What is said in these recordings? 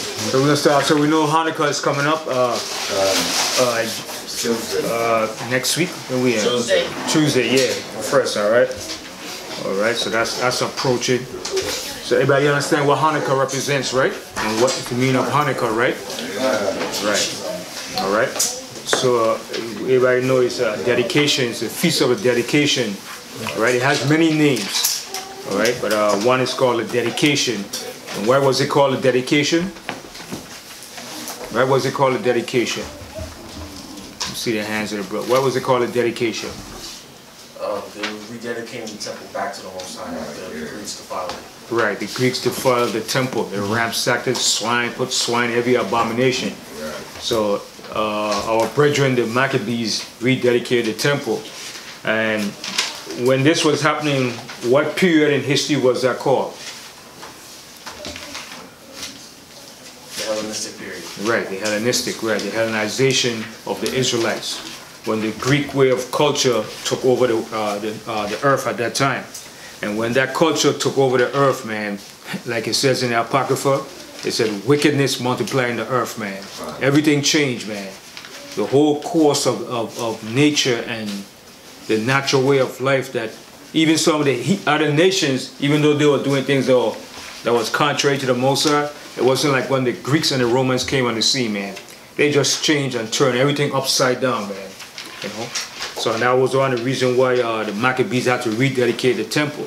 So we're gonna start. So we know Hanukkah is coming up next week. When we Tuesday, yeah, first. All right. So that's approaching. So everybody understand what Hanukkah represents, right? And what the meaning of Hanukkah, right? Right. All right. So everybody knows dedication. It's the feast of the dedication, right? It has many names, all right. But one is called a dedication. And why was it called a dedication? Why was it called a dedication? You see the hands of the brother. Why was it called a dedication? They were rededicating the temple back to the Most High. The Greeks defiled it. Right, the Greeks defiled the temple. They ransacked it, put swine, every abomination. So our brethren, the Maccabees, rededicated the temple. And when this was happening, what period in history was that called? The Hellenistic period. Right, the Hellenistic, right, the Hellenization of the Israelites. When the Greek way of culture took over the earth at that time. And when that culture took over the earth, man, like it says in the Apocrypha, it said wickedness multiplied in the earth, man. Everything changed, man. The whole course of nature and the natural way of life, that even some of the other nations, even though they were doing things that was contrary to the Most High, it wasn't like when the Greeks and the Romans came on the scene, man. They just changed and turned everything upside down, man. You know? So that was one of the reasons why the Maccabees had to rededicate the temple.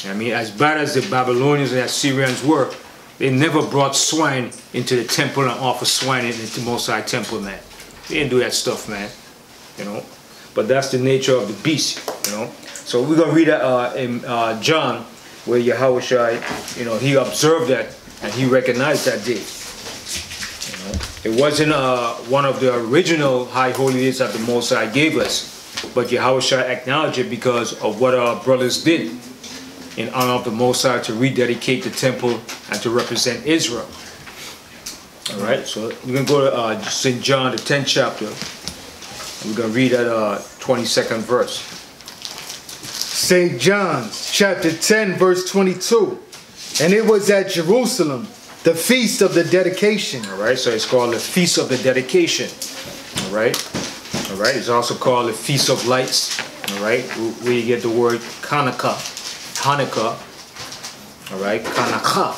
I mean, as bad as the Babylonians and Assyrians were, they never brought swine into the temple and offered swine into the Most High temple, man. They didn't do that stuff, man. You know? But that's the nature of the beast, you know? So we're going to read that in John, where Yahushua, you know, he observed that and he recognized that day. You know? It wasn't one of the original high holy days that the Most High gave us, but Yahushua acknowledged it because of what our brothers did in honor of the Most High to rededicate the temple and to represent Israel. All right, so we're going to go to St. John, the 10th chapter. We're going to read that 22nd verse. St. John, chapter 10, verse 22. And it was at Jerusalem, the feast of the dedication. All right, so it's called the Feast of the Dedication. All right. All right, it's also called the Feast of Lights. All right, where you get the word Chanukah. Hanukkah. All right, Chanukah.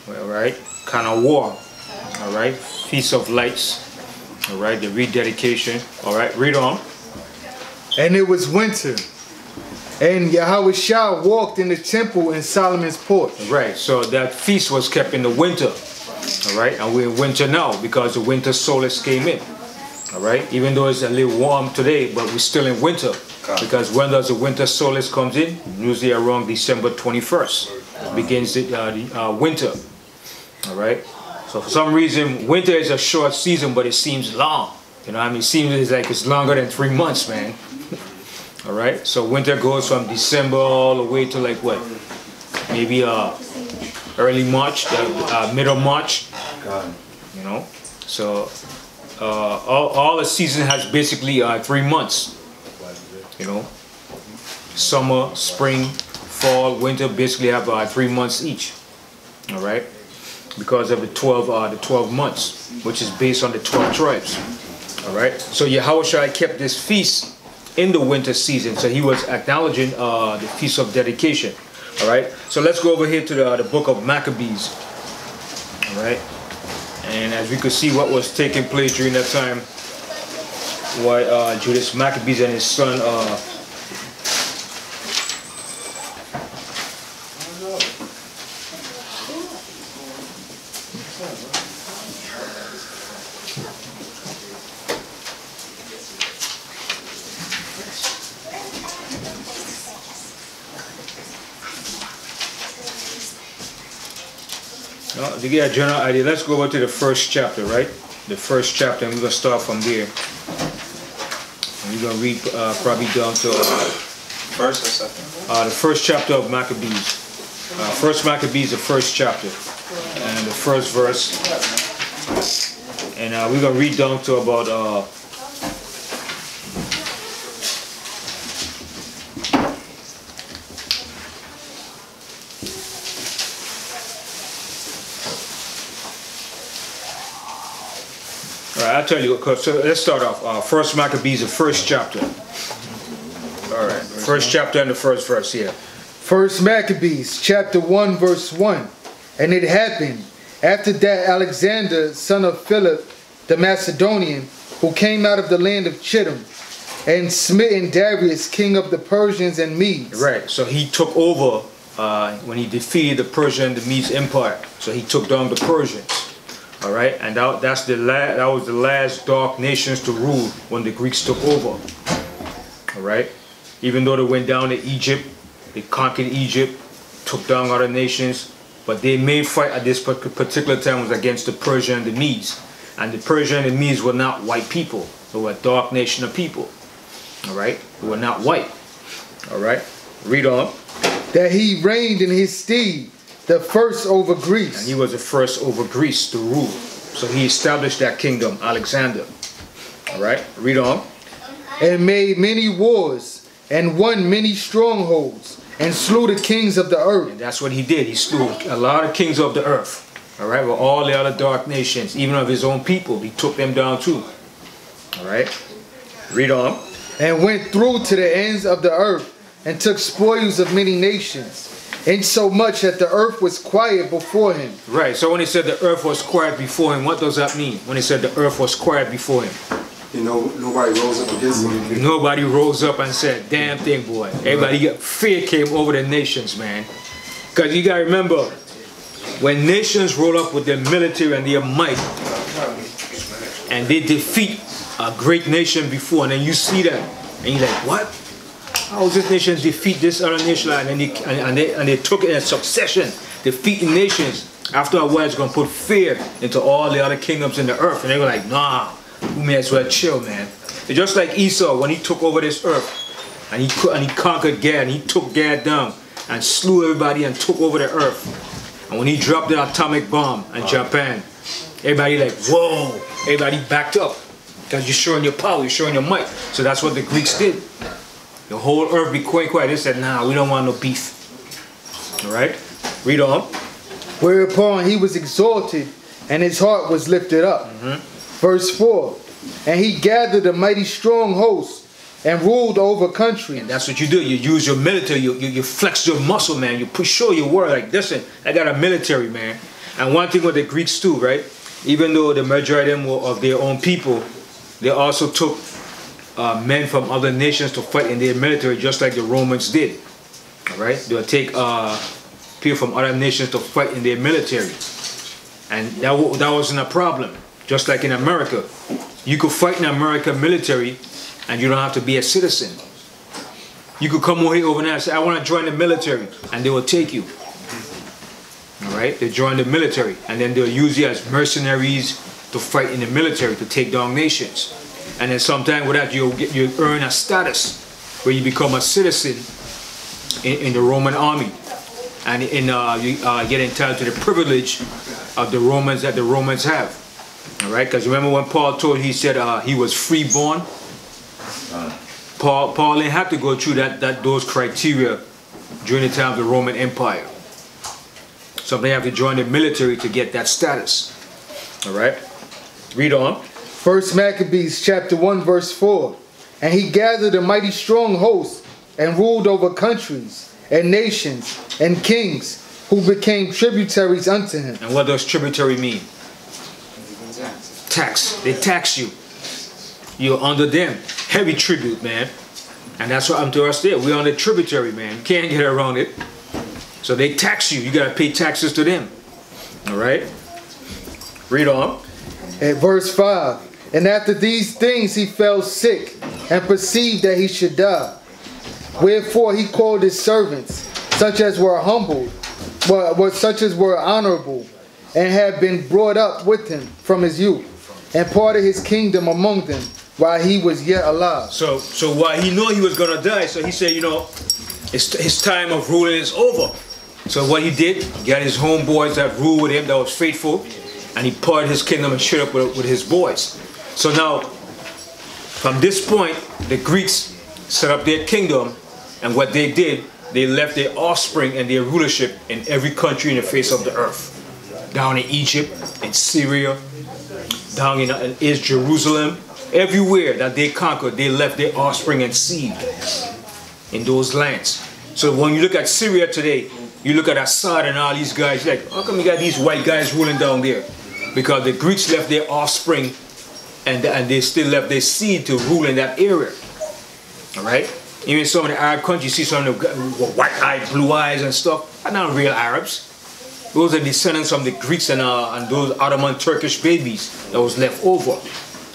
All right, Chanukah. All right, Feast of Lights. All right, the rededication. All right, read on. And it was winter. And Yahushua walked in the temple in Solomon's porch. Right, so that feast was kept in the winter. All right, and we're in winter now because the winter solstice came in. All right, even though it's a little warm today, but we're still in winter. Because when does the winter solstice comes in? Usually around December 21st. Begins the winter. All right, so for some reason, winter is a short season, but it seems long. You know what I mean? It seems like it's longer than 3 months, man. All right, so winter goes from December all the way to like what? Maybe early March, middle March. You know, so all the season has basically 3 months. You know, summer, spring, fall, winter basically have 3 months each. All right, because of the 12 months, which is based on the 12 tribes. All right, so Yahushua kept this feast in the winter season, so he was acknowledging the Feast of Dedication. All right, so let's go over here to the book of Maccabees. All right, and as we could see what was taking place during that time, why Judas Maccabees and his son to get a general idea, let's go over to the first chapter, right? The first chapter, and we're going to start from there. And we're going to read probably down to First or second? the first chapter of Maccabees. First Maccabees, the first chapter, and the first verse. And we're going to read down to about All right, I'll tell you. So let's start off. First Maccabees, the first chapter. All right, first chapter and the first verse here. First Maccabees, chapter 1, verse 1. And it happened, after that Alexander, son of Philip, the Macedonian, who came out of the land of Chittim, and smitten Darius, king of the Persians and Medes. Right, so he took over when he defeated the Persian and the Medes empire. So he took down the Persians. All right, and that was the last dark nations to rule when the Greeks took over. All right, even though they went down to Egypt, they conquered Egypt, took down other nations, but their main fight at this particular time was against the Persian and the Medes. And the Persian and the Medes were not white people; they were a dark nation of people. All right, they were not white. All right, read on. That he reigned in his stead, the first over Greece. And he was the first over Greece to rule. So he established that kingdom, Alexander. All right, read on. And made many wars, and won many strongholds, and slew the kings of the earth. And that's what he did. He slew a lot of kings of the earth. All right, with all the other dark nations, even of his own people. He took them down too. All right, read on. And went through to the ends of the earth, and took spoils of many nations. Insomuch that the earth was quiet before him. Right, so when he said the earth was quiet before him, what does that mean? When he said the earth was quiet before him? You know, nobody rose up against him. Nobody rose up and said, damn thing, boy. Everybody, fear came over the nations, man. Because you got to remember, when nations roll up with their military and their might, and they defeat a great nation before, and then you see that, and you're like, what? How does this nation defeat this other nation? And they took it in succession, defeating nations. After a while, it's going to put fear into all the other kingdoms in the earth. And they were like, nah, we may as well chill, man. It's just like Esau, when he took over this earth, and he conquered Gad, and he took Gad down, and slew everybody, and took over the earth. And when he dropped the atomic bomb in Japan, everybody like, whoa, everybody backed up. Because you're showing your power, you're showing your might. So that's what the Greeks did. The whole earth be quiet. They said, nah, we don't want no beef. All right? Read on. Whereupon he was exalted, and his heart was lifted up. Verse 4. And he gathered a mighty strong host, and ruled over countries. And that's what you do. You use your military. You flex your muscle, man. You show your word. Like, listen, I got a military, man. And one thing with the Greeks too, right? Even though the majority of them were of their own people, they also took men from other nations to fight in their military, just like the Romans did. All right, they'll take people from other nations to fight in their military, and that wasn't a problem. Just like in America, you could fight in America military, and you don't have to be a citizen. You could come over here overnight and say, "I want to join the military," and they will take you. All right, they join the military, and then they'll use you as mercenaries to fight in the military to take down nations. And then sometime with that, you earn a status where you become a citizen in the Roman army, and you get entitled to the privilege of the Romans that the Romans have. All right, because remember when Paul told, he said he was freeborn. Paul didn't have to go through those criteria during the time of the Roman Empire. So they have to join the military to get that status. All right, read on. First Maccabees chapter 1 verse 4. And he gathered a mighty strong host, and ruled over countries, and nations, and kings, who became tributaries unto him. And what does tributary mean? Tax. They tax you. You're under them. Heavy tribute, man. And that's what happened to us there. We're on the tributary, man. You can't get around it. So they tax you. You got to pay taxes to them. All right? Read on. At verse 5. And after these things he fell sick, and perceived that he should die. Wherefore he called his servants, such as were humble, such as were honorable, and had been brought up with him from his youth, and parted his kingdom among them, while he was yet alive. So while he knew he was going to die, so he said, you know, his time of ruling is over. So what he did, he got his homeboys that ruled with him, that was faithful, and he parted his kingdom and shared up with his boys. So now, from this point, the Greeks set up their kingdom, and what they did, they left their offspring and their rulership in every country in the face of the earth. Down in Egypt, in Syria, down in is Jerusalem. Everywhere that they conquered, they left their offspring and seed in those lands. So when you look at Syria today, you look at Assad and all these guys, like, how come you got these white guys ruling down there? Because the Greeks left their offspring and they still left their seed to rule in that area. All right? Even some of the Arab countries, you see some of the white eyes, blue eyes and stuff, are not real Arabs. Those are descendants from the Greeks and those Ottoman Turkish babies that was left over.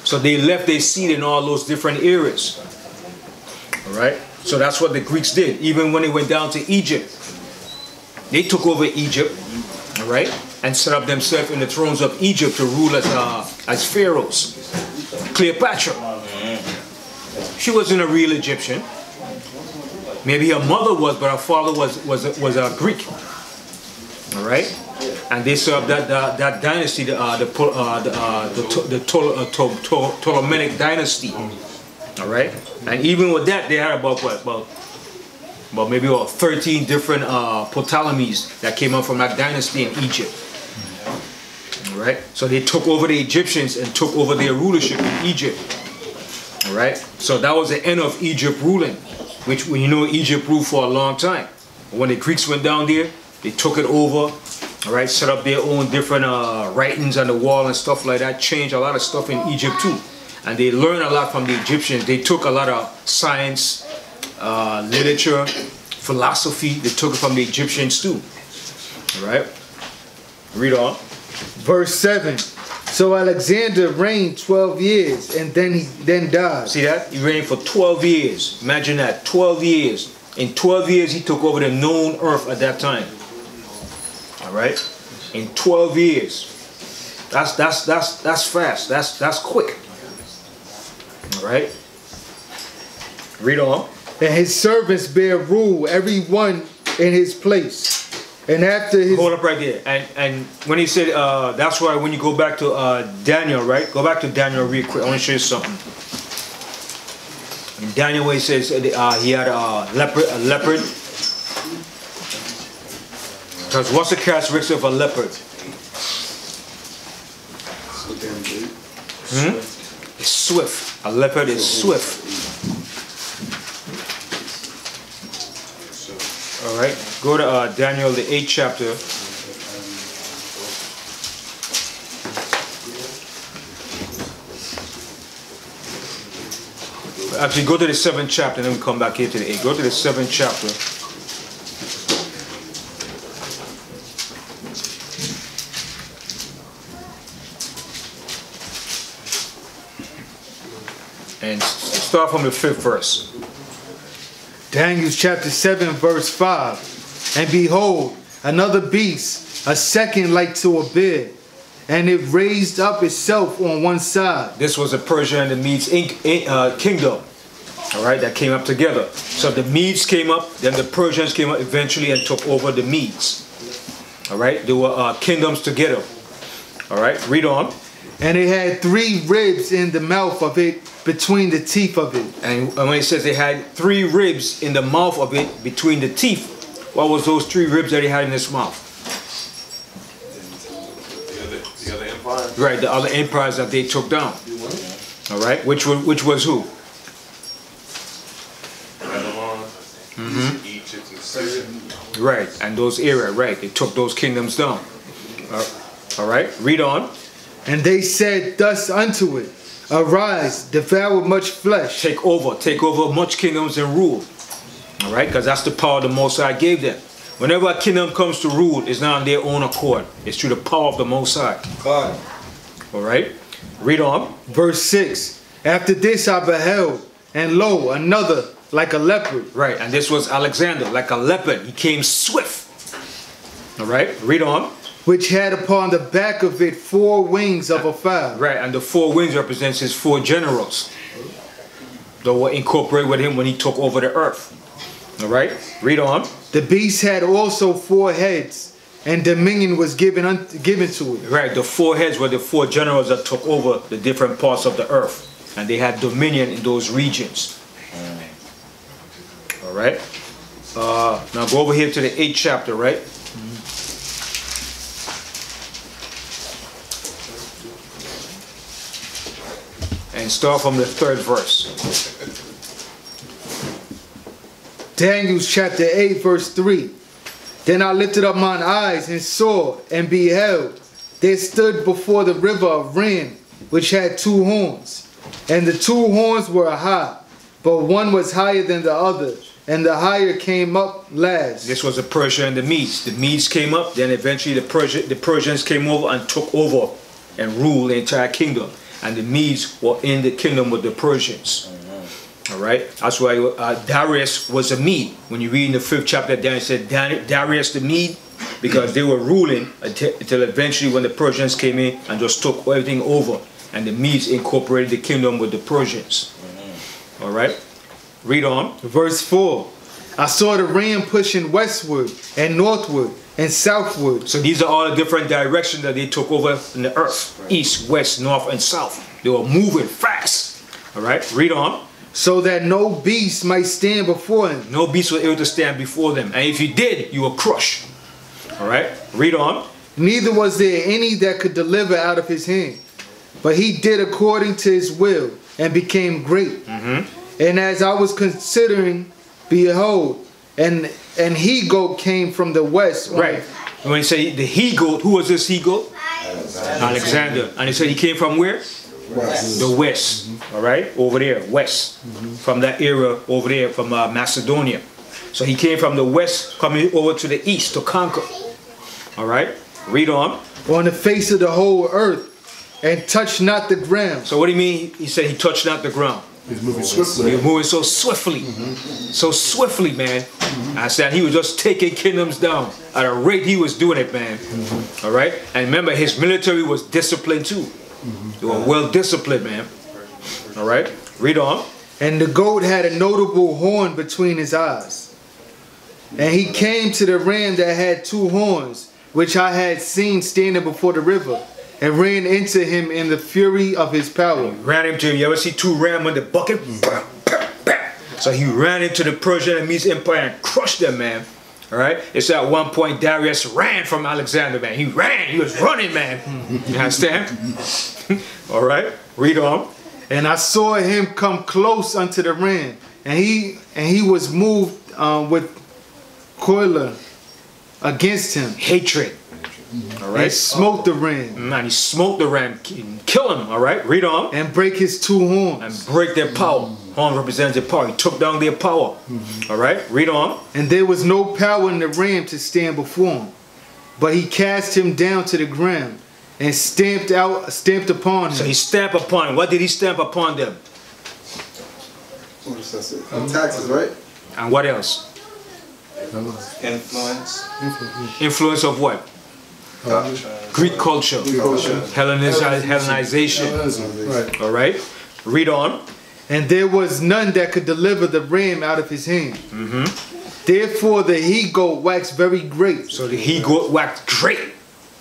So they left their seed in all those different areas. All right? So that's what the Greeks did. Even when they went down to Egypt, they took over Egypt, all right, and set up themselves in the thrones of Egypt to rule as pharaohs. Cleopatra, she wasn't a real Egyptian. Maybe her mother was, but her father was a Greek. All right, and they served that dynasty, the Ptolemaic dynasty. All right, and even with that, they had about maybe 13 different Ptolemies that came up from that dynasty in Egypt. All right, so they took over the Egyptians and took over their rulership in Egypt. All right, so that was the end of Egypt ruling, which, you know, Egypt ruled for a long time. When the Greeks went down there, they took it over, all right, set up their own different writings on the wall and stuff like that, changed a lot of stuff in Egypt too. And they learned a lot from the Egyptians. They took a lot of science, literature, philosophy. They took it from the Egyptians too. All right, read on. Verse 7. So Alexander reigned 12 years and then died. See that? He reigned for 12 years. Imagine that, 12 years. In 12 years, he took over the known earth at that time. All right? In 12 years. That's fast. That's quick. All right? Read on. And his servants bear rule, every one in his place. And after his... Hold up right there. And when he said, that's why when you go back to Daniel, right? Go back to Daniel real quick. I want to show you something. In Daniel, where he says he had a leopard. Because what's the characteristics of a leopard? It's swift. A leopard is swift. All right, go to Daniel, the 8th chapter. Actually, go to the 7th chapter, and then we come back here to the 8th. Go to the 7th chapter. And start from the 5th verse. Daniel chapter 7 verse 5. And behold, another beast, a second like to a bear, and it raised up itself on one side. This was the Persia and the Medes kingdom, all right, that came up together. So the Medes came up, then the Persians came up eventually and took over the Medes. All right, they were kingdoms together. All right, read on. And it had 3 ribs in the mouth of it, between the teeth of it. And when it says they had 3 ribs in the mouth of it, between the teeth, what was those 3 ribs that he had in his mouth? The other empires. Right, the other empires that they took down. All right, which was who? Egypt and Syria. Right, and those areas, right, they took those kingdoms down. All right, read on. And they said thus unto it, arise, devour much flesh. Take over much kingdoms and rule. All right, because that's the power the Most High gave them. Whenever a kingdom comes to rule, it's not on their own accord. It's through the power of the Most High. God. All right, read on. Verse 6. After this I beheld, and lo, another like a leopard. Right, and this was Alexander, like a leopard. He came swift. All right, read on. Which had upon the back of it 4 wings of a fowl. Right, and the 4 wings represents his 4 generals that were incorporated with him when he took over the earth. All right, read on. The beast had also 4 heads, and dominion was given to it. Right, the 4 heads were the 4 generals that took over the different parts of the earth, and they had dominion in those regions. All right, now go over here to the 8th chapter, right? And start from the 3rd verse. Daniel chapter 8 verse 3. Then I lifted up mine eyes and saw and beheld, there stood before the river a ram which had 2 horns. And the 2 horns were high, but one was higher than the other, and the higher came up last. This was the Persia and the Medes. The Medes came up, then eventually the Persians came over and took over and ruled the entire kingdom. And the Medes were in the kingdom with the Persians. Alright? That's why Darius was a Mede. When you read in the 5th chapter, Daniel said Darius the Mede, because they were ruling until eventually when the Persians came in and just took everything over. And the Medes incorporated the kingdom with the Persians. Alright? Read on. Verse 4. I saw the ram pushing westward and northward and southward. So these are all the different directions that they took over in the earth. East, west, north, and south. They were moving fast. Alright? Read on. So that no beast might stand before him. No beast was able to stand before them. And if you did, you were crushed. Alright? Read on. Neither was there any that could deliver out of his hand. But he did according to his will and became great. And as I was considering, behold, and he-goat came from the west. Right. When you say the he-goat, who was this he-goat? Alexander. And he said he came from where? West. The west. Alright? Over there, west. From that era over there, from Macedonia. So he came from the west, coming over to the east to conquer. Alright? Read on. On the face of the whole earth, and touched not the ground. So what do you mean he said he touched not the ground? He's moving swiftly. He was moving so swiftly. So swiftly, man. I said he was just taking kingdoms down at a rate he was doing it, man. Alright? And remember, his military was disciplined too. They were well disciplined, man. Alright? Read on. And the goat had a notable horn between his eyes. And he came to the ram that had 2 horns, which I had seen standing before the river, and ran into him in the fury of his power. Ran into him. You ever see 2 rams in the bucket? So he ran into the Persian and Medes Empire and crushed them, man. Alright? It's at one point Darius ran from Alexander, man. He ran. He was running, man. You understand? Alright? Read on. And I saw him come close unto the ram, and he was moved with choler against him. Hatred. Alright? And smote the ram. Man, he smoked the ram. Kill him. Alright? Read on. And break his 2 horns. And break their power. Horn represents their power. He took down their power. Alright? Read on. And there was no power in the ram to stand before him, but he cast him down to the ground and stamped upon him. So he stamped upon him. What did he stamp upon them? Taxes, right? And what else? Influence. Influence of what? Greek culture. Hellenization. Right. Alright? Read on. And there was none that could deliver the ram out of his hand. Therefore the he-goat waxed very great. So the he-goat waxed great.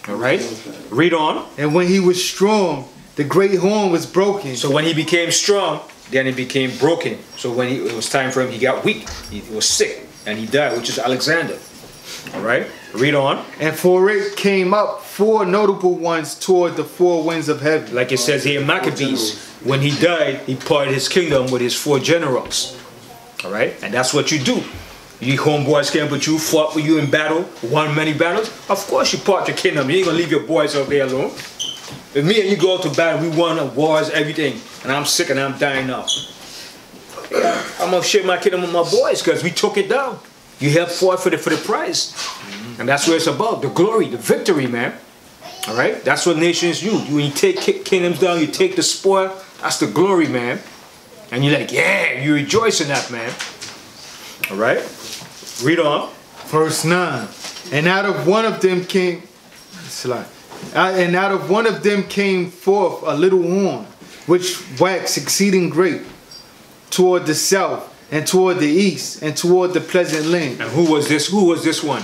Alright? Read on. And when he was strong, the great horn was broken. So when he became strong, then it became broken. So when it was time for him, he got weak. He was sick. And he died, which is Alexander. Alright? Read on. And for it came up 4 notable ones toward the 4 winds of heaven. Like it says here in Maccabees, when he died, he parted his kingdom with his 4 generals. Alright? And that's what you do. You homeboys came with you, fought with you in battle, won many battles. Of course you part your kingdom. You ain't gonna leave your boys out there alone. If me and you go out to battle, we won wars, everything. And I'm sick and I'm dying now. Yeah, I'm gonna share my kingdom with my boys because we took it down. You helped fight for the prize. And that's what it's about. The glory, the victory, man. Alright? That's what nations do. When you take kingdoms down, you take the spoil, that's the glory, man. And you're like, yeah, you rejoice in that, man. Alright? Read on. Verse 9. And out of one of them came forth a little horn, which waxed exceeding great, toward the south, and toward the east, and toward the pleasant land. And who was this? Who was this one?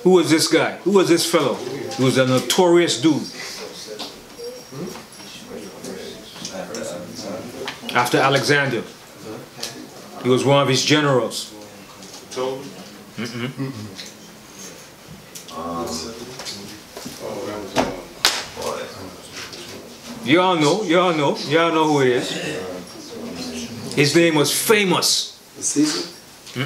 Who was this guy? Who was this fellow? He was a notorious dude. After Alexander. He was one of his generals. Y'all know who it is. His name was famous. Caesar? No.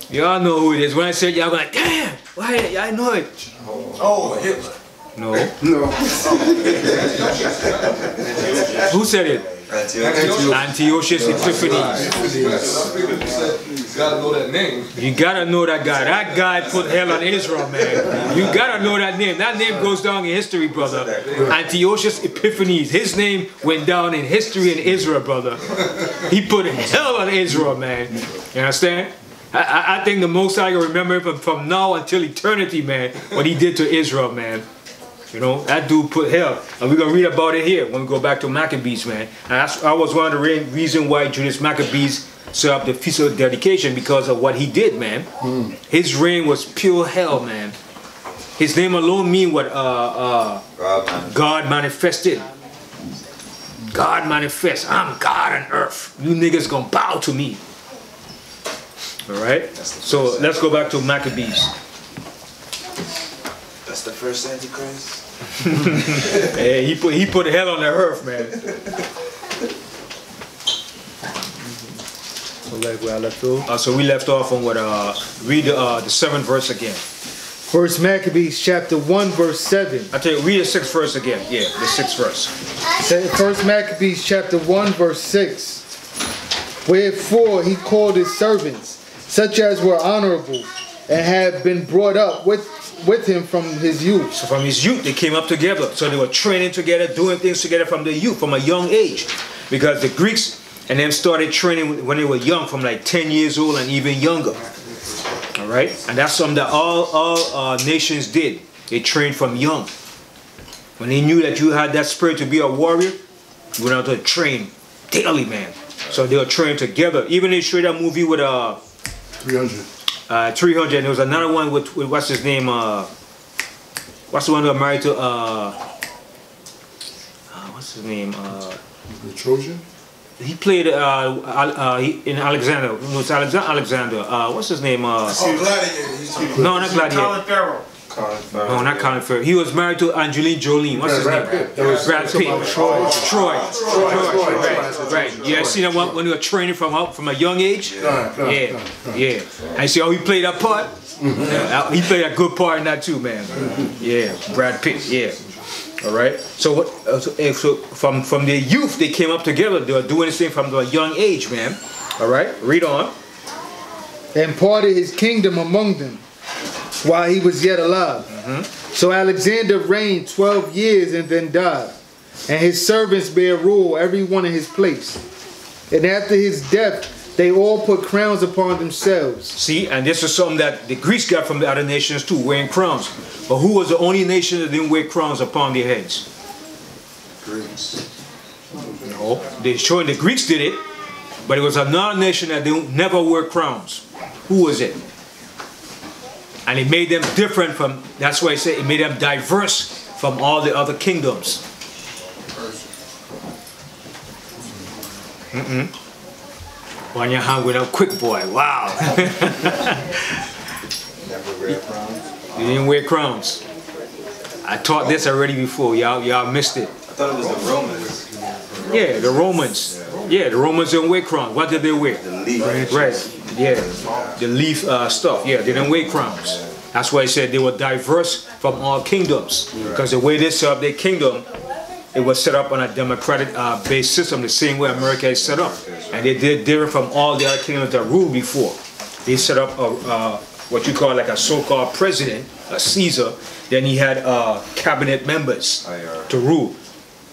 Y'all know who it is. When I said y'all like, damn, why I know it. Oh, Hitler. No. No. Who said it? Antiochus Epiphanes. You gotta know that name. You gotta know that guy. That guy put hell on Israel, man. You gotta know that name. That name goes down in history, brother. Antiochus Epiphanes. His name went down in history in Israel, brother. He put hell on Israel, man. You understand? I think the most I can remember from now until eternity, man, what he did to Israel, man. You know, that dude put hell. And we're going to read about it here when we go back to Maccabees, man. And I was one of the reasons why Judas Maccabees set up the Feast of Dedication, because of what he did, man. His reign was pure hell, man. His name alone means what? God manifested. God manifests. I'm God on earth. You niggas gonna bow to me. Alright? So let's go back to Maccabees. That's the first Antichrist? Hey, he put hell on the earth, man. So like where I left off. So we left off on what? Read the 7th verse again. First Maccabees chapter 1 verse 7. I tell you, read the 6th verse again. Yeah, the 6th verse. First Maccabees chapter 1 verse 6. Wherefore he called his servants, such as were honorable, and had been brought up with him from his youth. So from his youth, they came up together. So they were training together, doing things together from the youth, from a young age. Because the Greeks and them started training when they were young, from like 10 years old and even younger. All right? And that's something that all nations did. They trained from young. When they knew that you had that spirit to be a warrior, you went out to train daily, man. So they were trained together. Even they showed that movie with 300. 300, and there was another one with what's his name? What's the one that married to? What's his name? The Trojan? He played in Alexander. No, it's Alexander. What's his name? Gladiator. No, not Gladiator. Colin Farrell. No, not Colin Farrell. He was married to Angelina Jolie. What's his name? Brad Pitt. Troy. Right. Yeah, see that one when they were training from a young age? Yeah. And see how he played that part? He played a good part in that too, man. Yeah, Brad Pitt. Yeah. All right. So what? So from their youth they came up together. They were doing this thing from a young age, man. All right. Read on. And parted his kingdom among them, while he was yet alive. So Alexander reigned 12 years and then died. And his servants bare rule, every one in his place. And after his death, they all put crowns upon themselves. See, and this is something that the Greeks got from the other nations too, wearing crowns. But who was the only nation that didn't wear crowns upon their heads? Greeks. No, they're showing the Greeks did it, but it was another nation that never wore crowns. Who was it? And it made them different from, that's why I say it made them diverse from all the other kingdoms. Banyamyan went up quick, boy. Wow. Never wear crowns. You didn't wear crowns. I taught this already before. Y'all missed it. I thought it was the Romans. Yeah, the Romans. Yeah, the Romans didn't wear crowns. What did they wear? The leaf. Right. Yeah, the leaf stuff. Yeah, they didn't wear crowns. That's why I said they were diverse from all kingdoms. Because the way they set up their kingdom, it was set up on a democratic based system, the same way America is set up. And they did different from all the other kingdoms that ruled before. They set up what you call like a so-called president, a Caesar. Then he had cabinet members to rule.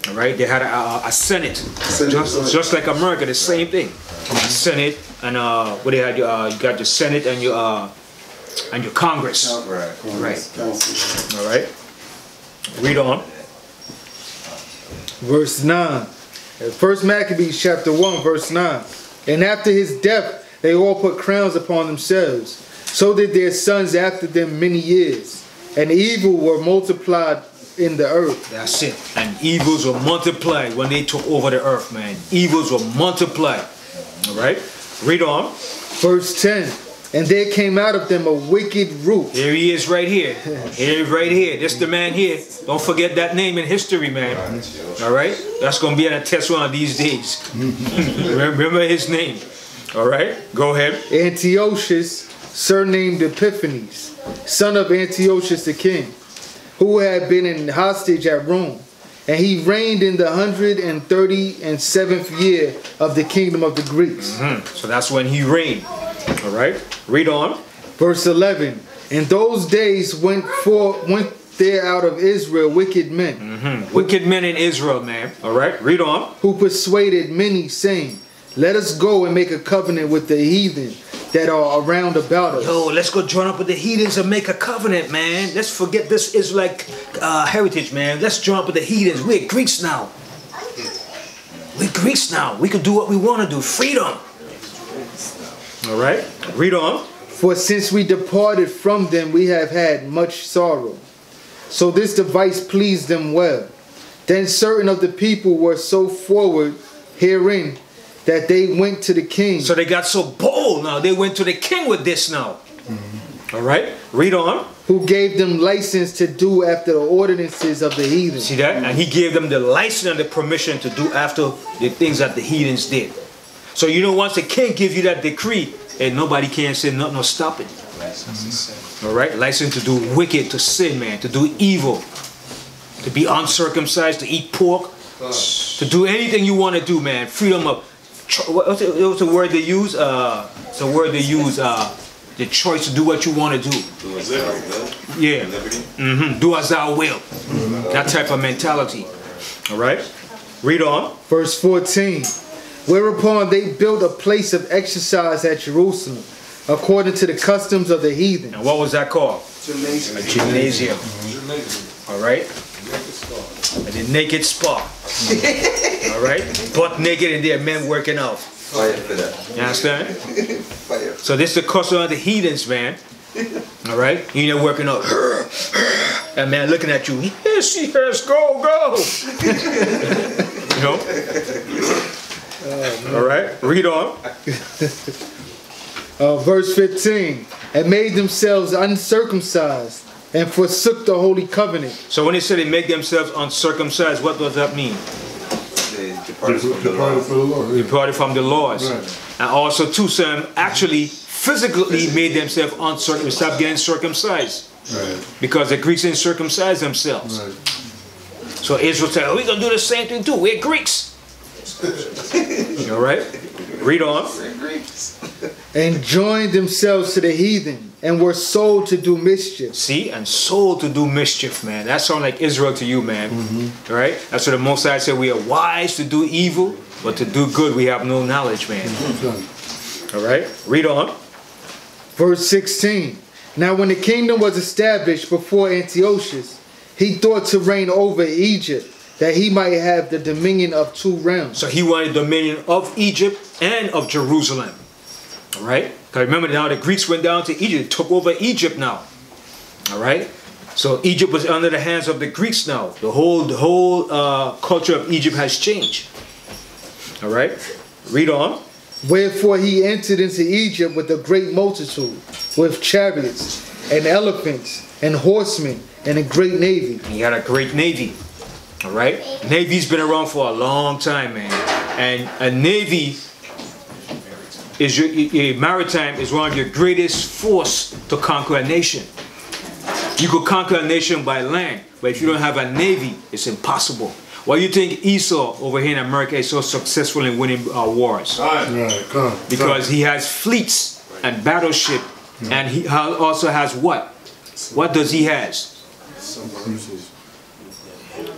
All right, they had a Senate, just like America, the same thing. Senate and what they had, you got the Senate and your Congress. Right. All right. Read on. Verse 9. First Maccabees chapter 1 verse 9. And after his death they all put crowns upon themselves. So did their sons after them many years. And evil were multiplied in the earth. That's it. And evils were multiplied when they took over the earth, man. Evils were multiplied. All right. Read on. Verse 10. And there came out of them a wicked root. Here he is right here. Here, right here. This the man here. Don't forget that name in history, man. All right? That's going to be on a test one of these days. Remember his name. All right? Go ahead. Antiochus, surnamed Epiphanes, son of Antiochus the king, who had been in hostage at Rome. And he reigned in the 137th year of the kingdom of the Greeks. So that's when he reigned. All right? Read on. Verse 11. In those days went there out of Israel wicked men. Wicked men in Israel, man. All right? Read on. Who persuaded many, saying, let us go and make a covenant with the heathen that are around about us. Yo, let's go join up with the heathens and make a covenant, man. Let's forget this Israelite heritage, man. Let's join up with the heathens. We're Greeks now. We're Greeks now. We can do what we want to do. Freedom. All right. Read on. For since we departed from them, we have had much sorrow. So this device pleased them well. Then certain of the people were so forward herein that they went to the king. So they got so bold now. They went to the king with this now. All right. Read on. Who gave them license to do after the ordinances of the heathen. See that? And he gave them the license and the permission to do after the things that the heathens did. So you know, once the king gives you that decree, and nobody can say nothing or stop it. All right? License to do wicked, to sin, man, to do evil, to be uncircumcised, to eat pork, to do anything you want to do, man. Freedom of, what's the word they use? It's a word they use, the choice to do what you want to do. Do as thou will. Yeah. Do as thou will. That type of mentality. All right? Read on. Verse 14. Whereupon they built a place of exercise at Jerusalem, according to the customs of the heathen. And what was that called? Gymnasium. A gymnasium. All right? And the naked spa. All right? Butt naked and there are men working out. Fire for that. You understand? Fire. So this is the custom of the heathens, man. All right? You're working out. And man looking at you. Yes, yes, go, go. You know? All right, read on. Verse 15. And made themselves uncircumcised and forsook the holy covenant. So when they say they make themselves uncircumcised, what does that mean? They departed from the law. Departed from the laws. Right. And also too, some actually physically made themselves uncircumcised, stopped getting circumcised. Right. Because the Greeks didn't circumcise themselves. Right. So Israel said, oh, we're going to do the same thing too. We're Greeks. All right? Read on. And joined themselves to the heathen and were sold to do mischief. See? And sold to do mischief, man. That sounds like Israel to you, man. All right? That's what the Most High said. We are wise to do evil, but to do good we have no knowledge, man. All right? Read on. Verse 16. Now when the kingdom was established before Antiochus, he thought to reign over Egypt, that he might have the dominion of 2 realms. So he wanted dominion of Egypt and of Jerusalem. All right? Because remember now the Greeks went down to Egypt, took over Egypt now. All right? So Egypt was under the hands of the Greeks now. The whole culture of Egypt has changed. All right? Read on. Wherefore he entered into Egypt with a great multitude, with chariots and elephants and horsemen and a great navy. He had a great navy. All right? Navy's been around for a long time, man. And a navy is maritime is one of your greatest force to conquer a nation. You could conquer a nation by land, but if you don't have a navy, it's impossible. Why do you think Esau over here in America is so successful in winning wars? Because he has fleets and battleship, and he also has what? What does he has?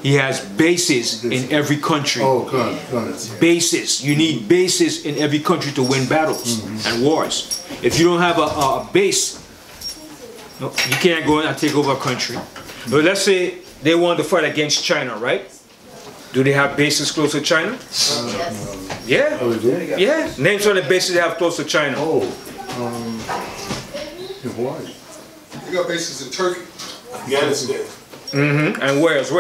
He has bases in every country. Bases. You need bases in every country to win battles and wars. If you don't have a base, you can't go in and take over a country. But let's say they want to fight against China, right? Do they have bases close to China? Yeah. Yeah. Name some of the bases they have close to China. Hawaii. They got bases in Turkey. Afghanistan. And where else?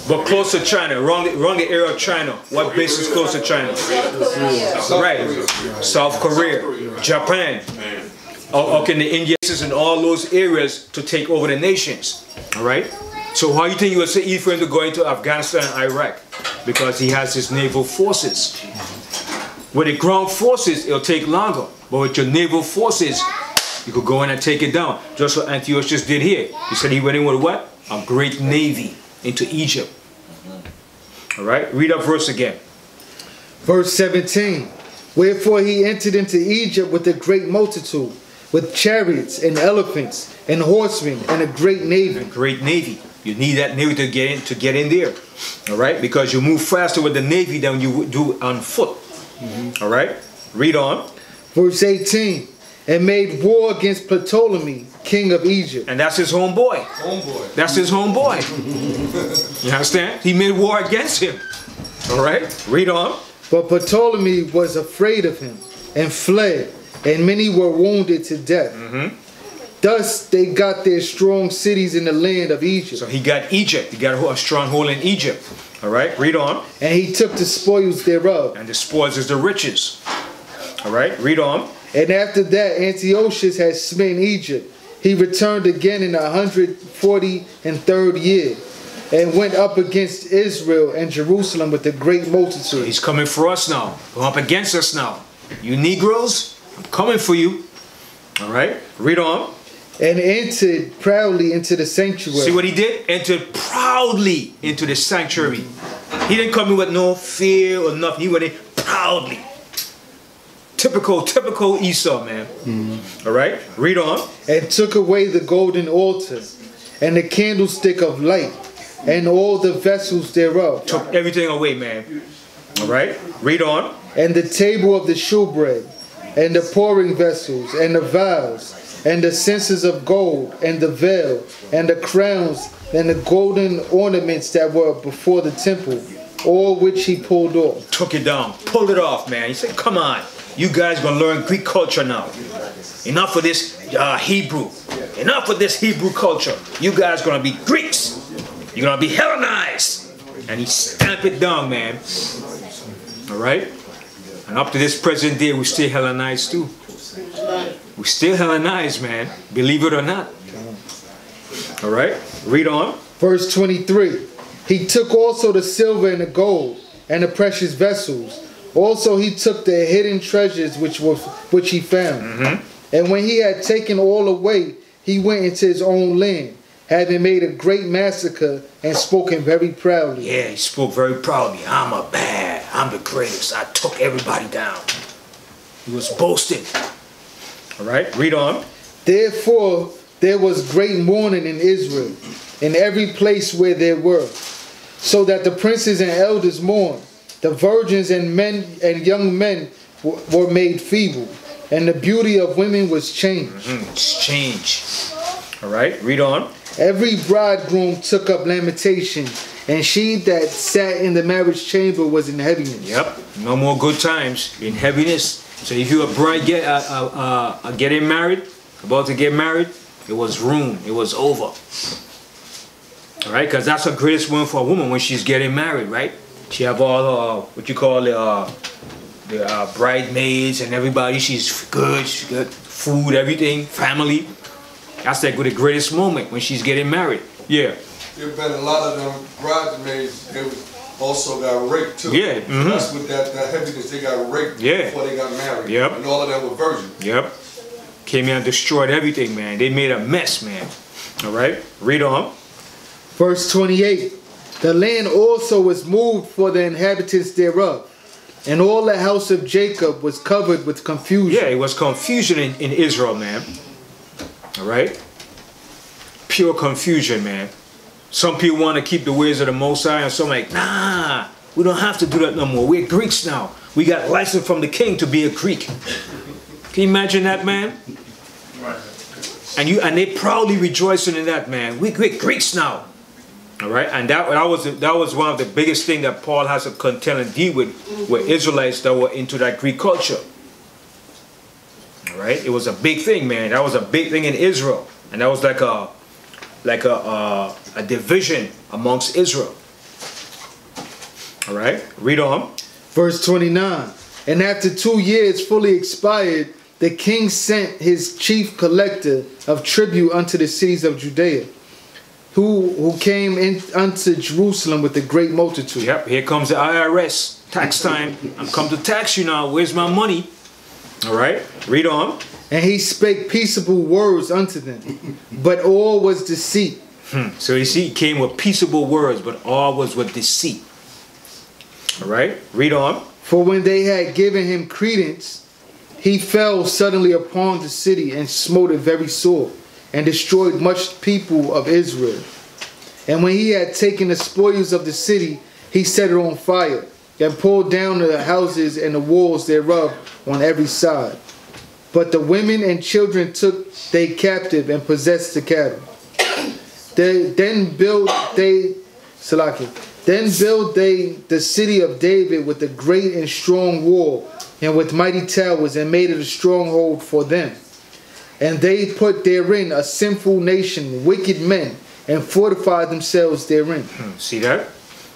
But close to China, around the area of China. What base is close to China? Right. South Korea, Japan. or can the Indians in all those areas to take over the nations. All right. So how you think you would say Ephraim to go into Afghanistan and Iraq? Because he has his naval forces. With the ground forces, it'll take longer. But with your naval forces, you could go in and take it down. Just what Antiochus did here. He said he went in with what? A great navy into Egypt. All right. Read that verse again. Verse 17. Wherefore he entered into Egypt with a great multitude, with chariots and elephants and horsemen and a great navy. A great navy. You need that navy to get in there. All right? Because you move faster with the navy than you do on foot. All right? Read on. Verse 18. And made war against Ptolemy, king of Egypt. And that's his homeboy. That's his homeboy. You understand? He made war against him. All right? Read on. But Ptolemy was afraid of him and fled, and many were wounded to death. Thus they got their strong cities in the land of Egypt. So he got Egypt. He got a stronghold in Egypt. All right, read on. And he took the spoils thereof. And the spoils is the riches. All right, read on. And after that Antiochus had smitten Egypt, he returned again in the 143rd year, and went up against Israel and Jerusalem with a great multitude. He's coming for us now. Come up against us now. You Negroes, I'm coming for you. All right, read on. And entered proudly into the sanctuary. See what he did? Entered proudly into the sanctuary. He didn't come in with no fear or nothing. He went in proudly. Typical Esau, man. All right, read on. And took away the golden altar and the candlestick of light and all the vessels thereof. Took everything away, man. All right, read on. And the table of the shewbread and the pouring vessels and the vials and the censers of gold and the veil and the crowns and the golden ornaments that were before the temple, all which he pulled off. Took it down, pulled it off, man. He said, come on, you guys gonna learn Greek culture now. Enough of this Hebrew. Enough of this Hebrew culture. You guys gonna be Greeks. You're gonna be Hellenized. And he stamped it down, man. All right? And up to this present day, we still Hellenized too. We still Hellenized, man. Believe it or not. All right? Read on. Verse 23. He took also the silver and the gold and the precious vessels. Also he took the hidden treasures which he found. And when he had taken all away, he went into his own land, having made a great massacre and spoken very proudly. Yeah, he spoke very proudly. I'm the greatest. I took everybody down. He was boasting. All right, read on. Therefore there was great mourning in Israel, in every place where there were, so that the princes and elders mourned. The virgins and men and young men were made feeble, and the beauty of women was changed. It's changed. All right, read on. Every bridegroom took up lamentation, and she that sat in the marriage chamber was in heaviness. Yep, no more good times, in heaviness. So if you're a bride getting married, about to get married, it was ruined, it was over. All right, because that's the greatest one for a woman when she's getting married, right? She have all what you call the bridesmaids and everybody. She's good, food, everything, family. That's like the greatest moment when she's getting married. Yeah. There been a lot of them bridesmaids. They also got raped too. Yeah. That's with that heaviness. They got raped before they got married. Yep. And all of them were virgins. Yep. Came here and destroyed everything, man. They made a mess, man. All right. Read on. Verse 28. The land also was moved for the inhabitants thereof, and all the house of Jacob was covered with confusion. Yeah, it was confusion in Israel, man. All right? Pure confusion, man. Some people want to keep the ways of the Most High, and some like, nah, we don't have to do that no more. We're Greeks now. We got license from the king to be a Greek. Can you imagine that, man? And they proudly rejoicing in that, man. We're Greeks now. All right, and that was one of the biggest things that Paul has to contend and deal with Israelites that were into that Greek culture. All right, it was a big thing, man. That was a big thing in Israel, and that was like a division amongst Israel. All right, read on. Verse 29. And after 2 years fully expired, the king sent his chief collector of tribute unto the cities of Judea, who came in unto Jerusalem with a great multitude. Yep, here comes the IRS. Tax time. I'm come to tax you now. Where's my money? All right, read on. And he spake peaceable words unto them, but all was deceit. So you see, he came with peaceable words, but all was with deceit. All right, read on. For when they had given him credence, he fell suddenly upon the city and smote it very sore, and destroyed much people of Israel. And when he had taken the spoils of the city, he set it on fire, and pulled down the houses and the walls thereof on every side. But the women and children took they captive and possessed the cattle. Then built they the city of David with a great and strong wall, and with mighty towers, and made it a stronghold for them. And they put therein a sinful nation, wicked men, and fortified themselves therein. See that?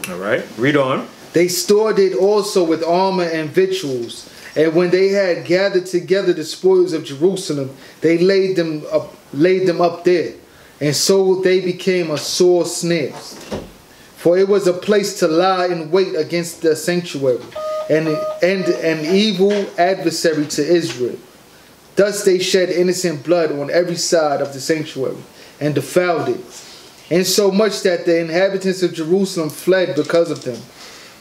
All right, read on. They stored it also with armor and victuals. And when they had gathered together the spoils of Jerusalem, they laid them up there. And so they became a sore snare. For it was a place to lie in wait against the sanctuary, and an evil adversary to Israel. Thus they shed innocent blood on every side of the sanctuary, and defiled it, insomuch that the inhabitants of Jerusalem fled because of them.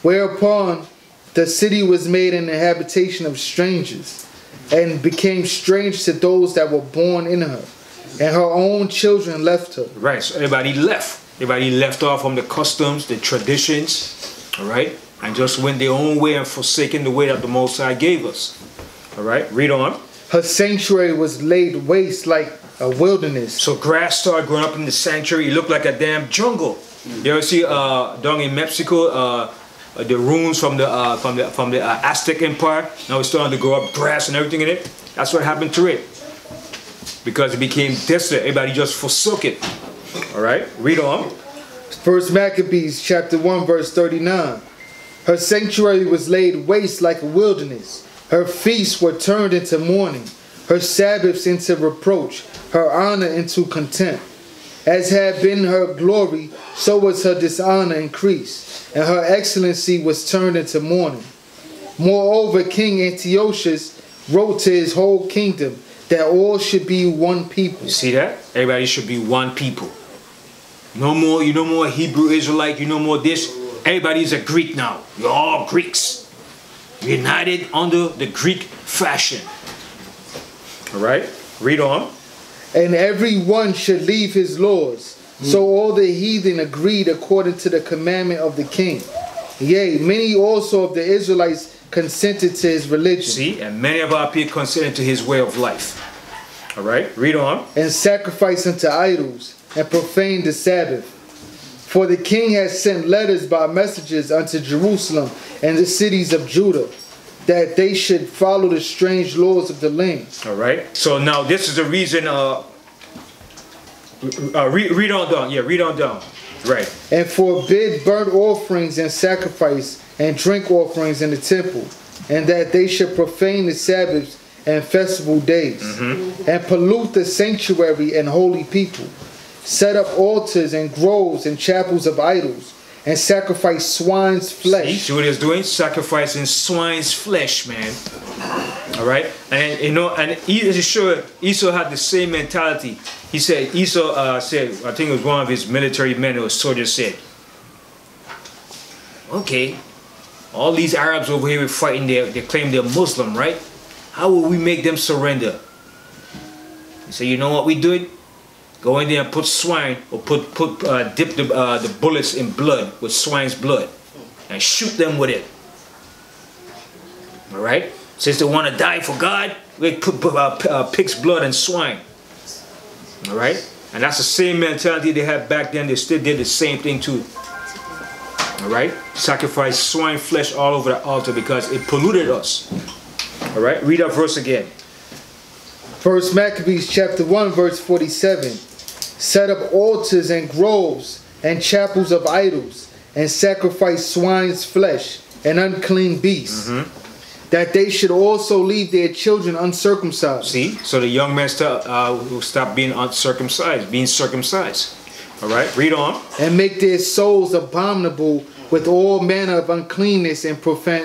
Whereupon the city was made an habitation of strangers, and became strange to those that were born in her, and her own children left her. Right, so everybody left. Everybody left off from the customs, the traditions, all right, and just went their own way and forsaken the way that the Most High gave us. All right, read on. Her sanctuary was laid waste like a wilderness. So grass started growing up in the sanctuary. It looked like a damn jungle. You ever see down in Mexico the ruins from the Aztec Empire? Now it's starting to grow up grass and everything in it. That's what happened to it, because it became desolate. Everybody just forsook it. All right, read on. 1 Maccabees chapter 1 verse 39. Her sanctuary was laid waste like a wilderness. Her feasts were turned into mourning, her Sabbaths into reproach, her honor into contempt. As had been her glory, so was her dishonor increased, and her excellency was turned into mourning. Moreover, King Antiochus wrote to his whole kingdom that all should be one people. You see that? Everybody should be one people. No more, you no more Hebrew Israelite, you no more this. Everybody's a Greek now. You're all Greeks. United under the Greek fashion. All right, read on. And every one should leave his laws. So all the heathen agreed according to the commandment of the king. Yea, many also of the Israelites consented to his religion. See, and many of our people consented to his way of life. All right, read on. And sacrificed unto idols, and profaned the Sabbath. For the king has sent letters by messengers unto Jerusalem and the cities of Judah, that they should follow the strange laws of the land. All right. So now this is the reason. Read on down. Yeah, read on down. Right. And forbid burnt offerings and sacrifice and drink offerings in the temple, and that they should profane the Sabbaths and festival days, and pollute the sanctuary and holy people, set up altars and groves and chapels of idols, and sacrifice swine's flesh. See what he's doing? Sacrificing swine's flesh, man. All right, and you know, and Esau had the same mentality. He said, Esau said, I think it was one of his military men or soldiers said, okay, all these Arabs over here fighting, they claim they're Muslim, right? How will we make them surrender? He said, you know what we do? Go in there and put swine, or dip the bullets in blood, with swine's blood, and shoot them with it. All right? Since they want to die for God, we put pig's blood and swine. All right? And that's the same mentality they had back then. They still did the same thing too. All right? Sacrifice swine flesh all over the altar because it polluted us. All right? Read that verse again. 1 Maccabees chapter 1 verse 47. Set up altars and groves and chapels of idols, and sacrifice swine's flesh and unclean beasts. that they should also leave their children uncircumcised. See? So the young men will stop being uncircumcised, being circumcised. All right, read on. And make their souls abominable with all manner of uncleanness and profanation.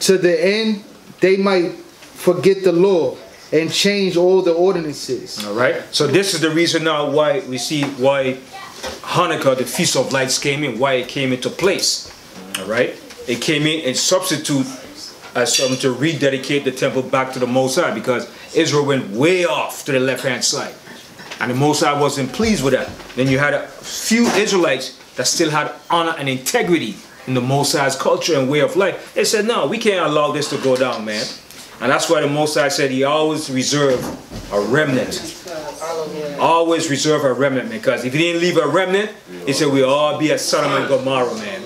To the end they might forget the law and change all the ordinances. All right. So this is the reason now why we see why Hanukkah, the Feast of Lights, came in. Why it came into place. All right. It came in and substitute as something to rededicate the temple back to the Most High, because Israel went way off to the left-hand side, and the Most High wasn't pleased with that. Then you had a few Israelites that still had honor and integrity in the Most High's culture and way of life. They said, no, we can't allow this to go down, man. And that's why the Most High said he always reserve a remnant. Always reserve a remnant, because if he didn't leave a remnant, he said we'll all be at Sodom and Gomorrah, man.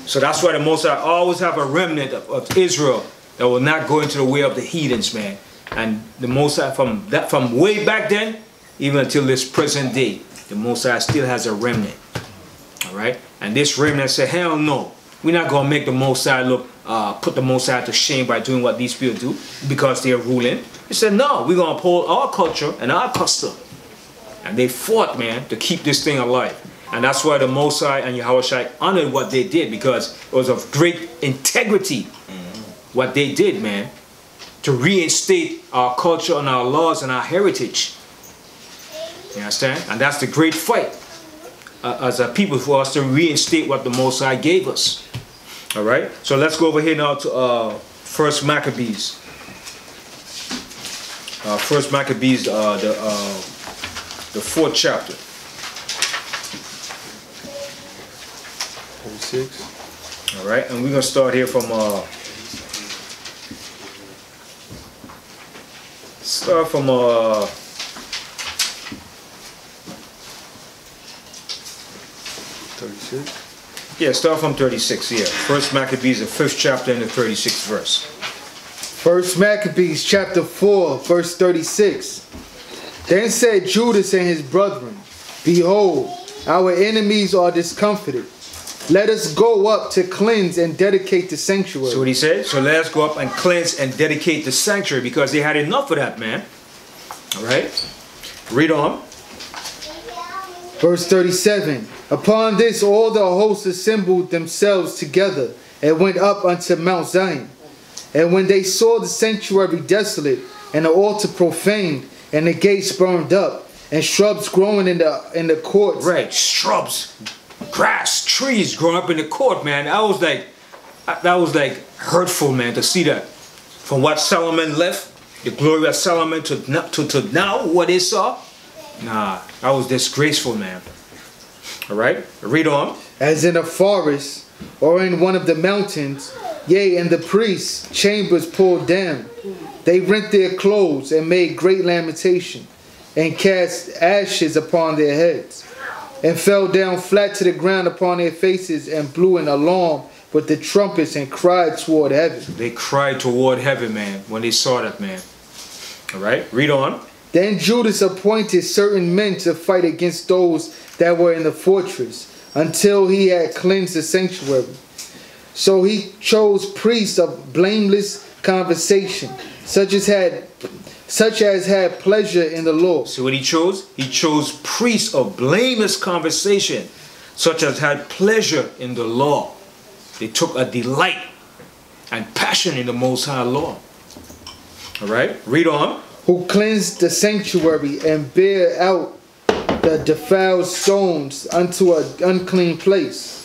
So that's why the Most High always have a remnant of Israel that will not go into the way of the heathens, man. And the Most High, from way back then, even until this present day, the Most High still has a remnant. All right? And this remnant said, hell no. We're not going to make the Most High look, put the Most High to shame by doing what these people do because they're ruling. He said, no, we're going to uphold our culture and our custom. And they fought, man, to keep this thing alive. And that's why the Most High and Yahushua honored what they did, because it was of great integrity what they did, man, to reinstate our culture and our laws and our heritage. You understand? And that's the great fight as a people, for us to reinstate what the Most High gave us. All right? So let's go over here now to First Maccabees. First Maccabees, the 4th chapter. 36. All right, and we're going to start here from 36. Yeah, start from 36, yeah. First Maccabees, the 5th chapter and the 36th verse. First Maccabees chapter 4, verse 36. Then said Judas and his brethren, behold, our enemies are discomfited. Let us go up to cleanse and dedicate the sanctuary. So what he said? So let us go up and cleanse and dedicate the sanctuary, because they had enough of that, man. All right? Read on. Verse 37. Upon this all the hosts assembled themselves together and went up unto Mount Zion. And when they saw the sanctuary desolate, and the altar profaned, and the gates burned up, and shrubs growing in the courts. Right, shrubs, grass, trees growing up in the court, man. That was like hurtful, man, to see that. From what Solomon left, the glory of Solomon, to now what they saw. Nah, that was disgraceful, man. All right, read on. As in a forest or in one of the mountains, yea, and the priests' chambers pulled down. They rent their clothes and made great lamentation, and cast ashes upon their heads, and fell down flat to the ground upon their faces, and blew an alarm with the trumpets, and cried toward heaven. They cried toward heaven, man, when they saw that, man. All right, read on. Then Judas appointed certain men to fight against those that were in the fortress, until he had cleansed the sanctuary. So he chose priests of blameless conversation, such as had pleasure in the Lord. See what he chose? He chose priests of blameless conversation, such as had pleasure in the law. They took a delight and passion in the Most High law. All right, read on. Who cleansed the sanctuary and bare out the defiled stones unto an unclean place.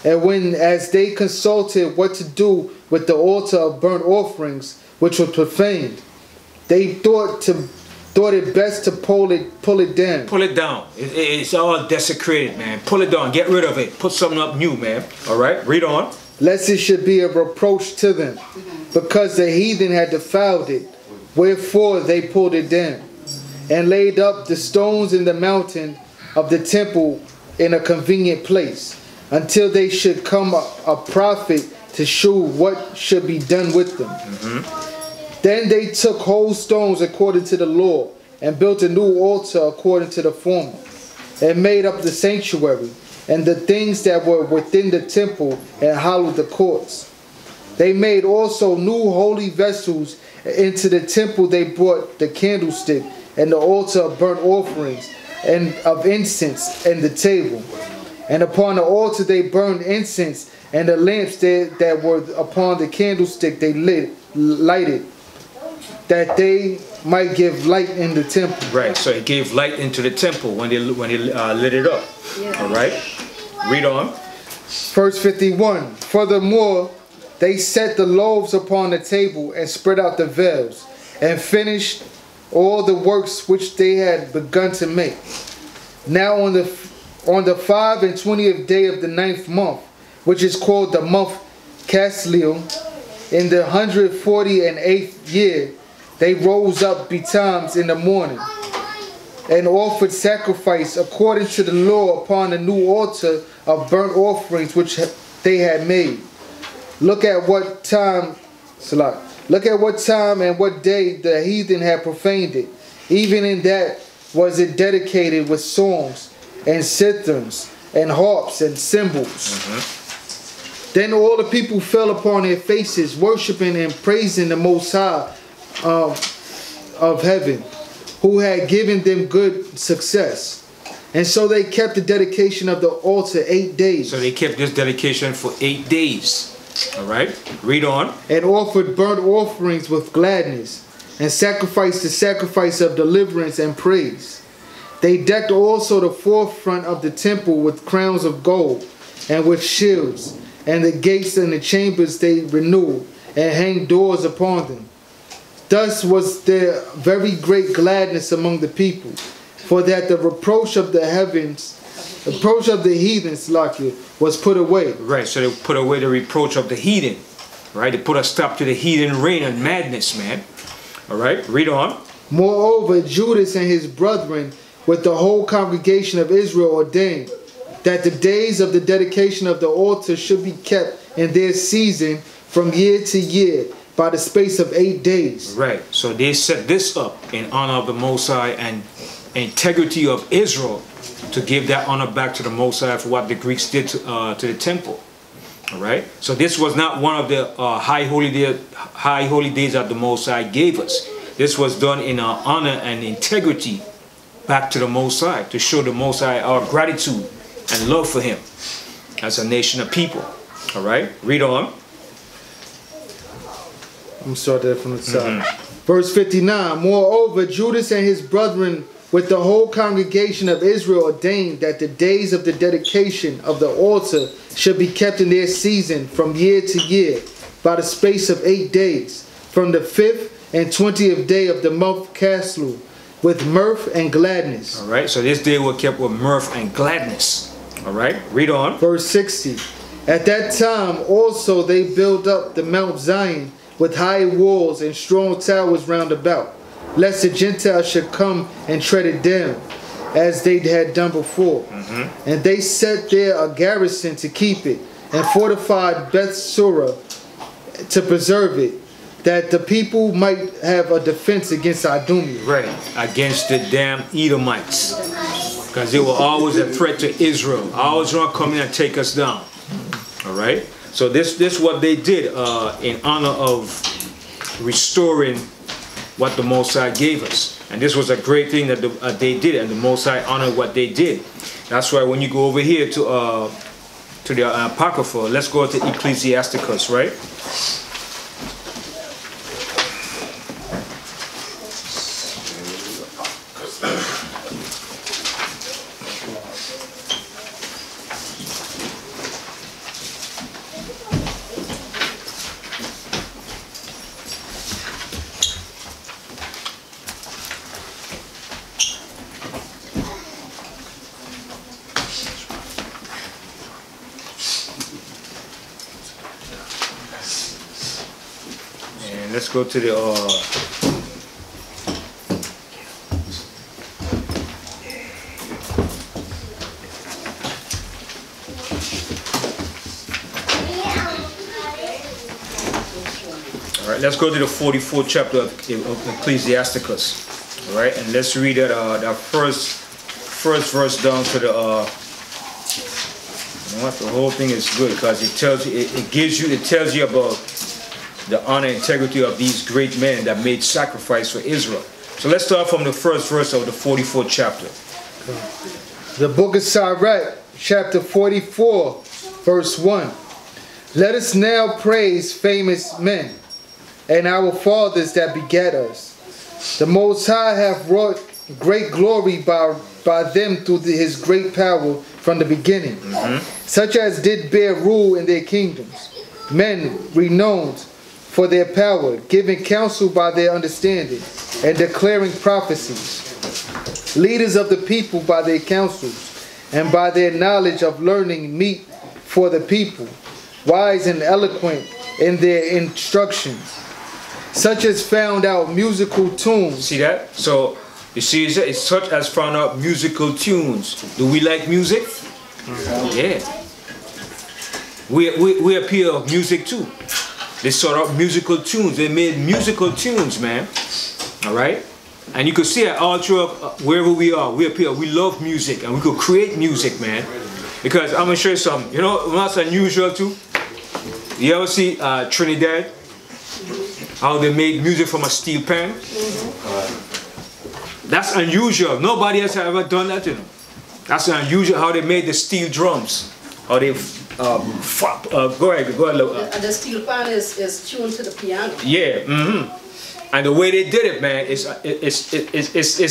And when, as they consulted what to do with the altar of burnt offerings, which was profaned, they thought it best to pull it down. Pull it down. It's all desecrated, man. Pull it down. Get rid of it. Put something up new, man. All right, read on. Lest it should be a reproach to them, because the heathen had defiled it. Wherefore they pulled it down, and laid up the stones in the mountain of the temple in a convenient place, until they should come a prophet to shew what should be done with them. Then they took whole stones according to the law, and built a new altar according to the former, and made up the sanctuary, and the things that were within the temple, and hallowed the courts. They made also new holy vessels. Into the temple they brought the candlestick, and the altar of burnt offerings, and of incense, and the table. And upon the altar they burned incense, and the lamps that were upon the candlestick they lighted, that they might give light in the temple. Right, so it gave light into the temple when they lit it up. Yeah. All right, read on. Verse 51. Furthermore, they set the loaves upon the table and spread out the veils, and finished all the works which they had begun to make. Now on the 25th day of the 9th month, which is called the month Casliel, in the 148th year, they rose up betimes in the morning, and offered sacrifice according to the law upon the new altar of burnt offerings which they had made. Look at what time and what day the heathen had profaned it. Even in that was it dedicated with songs and citherns and harps and cymbals. Then all the people fell upon their faces, worshiping and praising the Most High of heaven, who had given them good success. And so they kept the dedication of the altar 8 days. So they kept this dedication for 8 days. All right, read on. And offered burnt offerings with gladness, and sacrificed the sacrifice of deliverance and praise. They decked also the forefront of the temple with crowns of gold, and with shields, and the gates and the chambers they renewed, and hanged doors upon them. Thus was there very great gladness among the people, for that the reproach of the heathens was put away. Right, so they put away the reproach of the heathen. Right, they put a stop to the heathen reign and madness, man. All right, read on. Moreover, Judas and his brethren with the whole congregation of Israel ordained that the days of the dedication of the altar should be kept in their season from year to year by the space of 8 days. Right, so they set this up in honor of the Most High and integrity of Israel, to give that honor back to the Most High for what the Greeks did to the temple. All right, so this was not one of the high holy days that the Most High gave us. This was done in our honor and integrity back to the Most High, to show the Most High our gratitude and love for Him as a nation of people. All right, read on. I'm sorry, that from the side. Verse 59. Moreover, Judas and his brethren with the whole congregation of Israel ordained that the days of the dedication of the altar should be kept in their season from year to year by the space of 8 days, from the 5th and 20th day of the month Caslu, with mirth and gladness. All right, so this day was kept with mirth and gladness. All right, read on. Verse 60. At that time also they built up the Mount Zion with high walls and strong towers round about, lest the Gentiles should come and tread it down, as they had done before. And they set there a garrison to keep it, and fortified Bethsura to preserve it, that the people might have a defense against Idumea. Right, against the damn Edomites, because they were always a threat to Israel, always want to come in and take us down. All right, so this what they did in honor of restoring what the Most High gave us. And this was a great thing that they did, and the Most High honored what they did. That's why when you go over here to the Apocrypha, let's go to Ecclesiasticus, right? Let's go to the let's go to the 44th chapter of Ecclesiasticus. All right, and let's read that first verse down to the You know what? The whole thing is good because it tells you, it tells you about the honor and integrity of these great men that made sacrifice for Israel. So let's start from the first verse of the 44th chapter. The book of Sirach, chapter 44, verse 1. Let us now praise famous men and our fathers that begat us. The Most High hath wrought great glory by them through his great power from the beginning, such as did bear rule in their kingdoms, men renowned for their power, giving counsel by their understanding, and declaring prophecies, leaders of the people by their counsels, and by their knowledge of learning meet for the people, wise and eloquent in their instructions, such as found out musical tunes. See that? So you see, it's such as found out musical tunes. Do we like music? Yeah. We appeal of music too. They sought out musical tunes. They made musical tunes, man. All right? And you can see it all throughout wherever we are. We appeal. We love music and we could create music, man. Because I'm going to show you something. You know what's unusual too? You ever see Trinidad? How they made music from a steel pan? That's unusual. Nobody else has ever done that, you know. That's unusual how they made the steel drums. How they go ahead. The steel pan is tuned to the piano. Yeah, and the way they did it, man, it's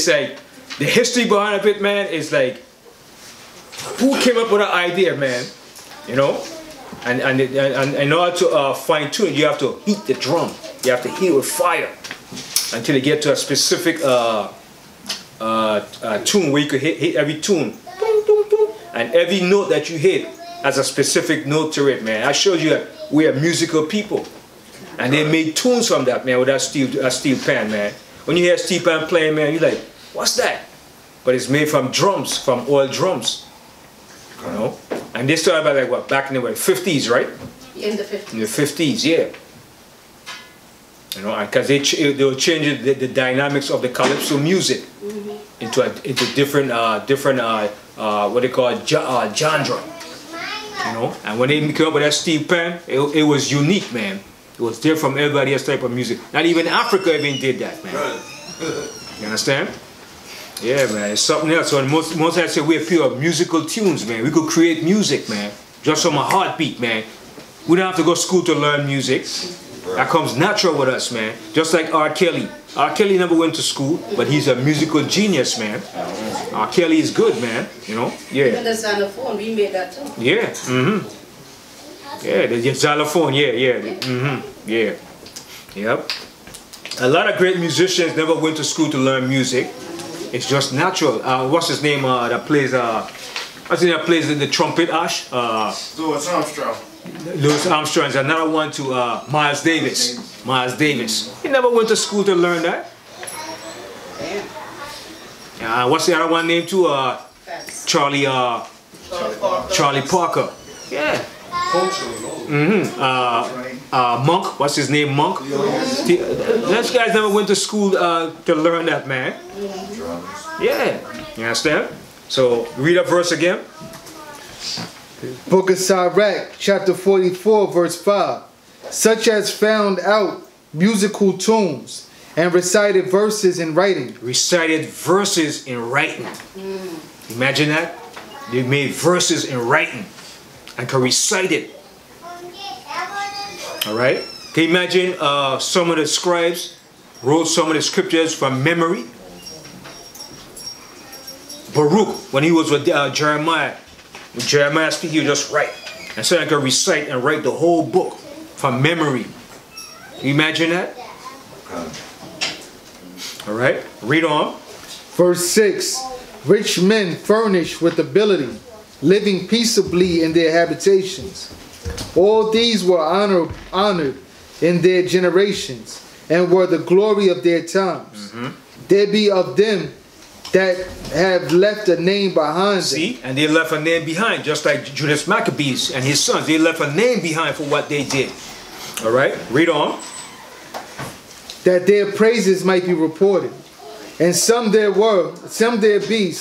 like the history behind it, man. Is like who came up with the idea, man? You know, and in order to fine tune, you have to heat the drum. You have to heat it with fire until you get to a specific tune where you could hit every tune, and every note that you hit has a specific note to it, man. I showed you that we are musical people, and they made tunes from that, man, with that steel pan, man. When you hear a steel pan playing, man, you're like, what's that? But it's made from drums, from oil drums, you know. And they started about like what, back in the 50s, right? In the 50s. In the 50s, yeah. You know, because they were changing the dynamics of the calypso music into different what they call genre. You know, and when they came up with that steel pan, it was unique, man. It was different from everybody else type of music. Not even Africa even did that, man. You understand? Yeah, man, it's something else. So most I say we're pure musical tunes, man. We could create music, man, just from a heartbeat, man. We don't have to go to school to learn music. That comes natural with us, man. Just like R. Kelly. R. Kelly never went to school, but he's a musical genius, man. R. Kelly is good, man. You know? Yeah. Even the xylophone, we made that too. Yeah. Yeah, the xylophone, yeah. Yeah. Yep. A lot of great musicians never went to school to learn music. It's just natural. What's his name that plays what's his name that plays the trumpet, Ash? Louis Armstrong. Louis Armstrong is another one to Miles Davis. Miles Davis. He never went to school to learn that. What's the other one named too? Charlie Parker. Yeah. Monk. What's his name? Monk. Those guys never went to school to learn that, man. Yeah. You understand? So read a verse again. Book of Sirach, chapter 44, verse 5. Such as found out musical tunes and recited verses in writing. Recited verses in writing. Imagine that. They made verses in writing and can recite it. Alright? Can you imagine some of the scribes wrote some of the scriptures from memory? Baruch, when he was with Jeremiah, when Jeremiah speaks, he would just write. And so I can recite and write the whole book from memory. Can you imagine that? Alright, read on. Verse 6. Rich men furnished with ability, living peaceably in their habitations. All these were honored in their generations, and were the glory of their times. There be of them that have left a name behind them. See, and they left a name behind, just like Judas Maccabees and his sons. They left a name behind for what they did. All right, read on. That their praises might be reported. And some there be,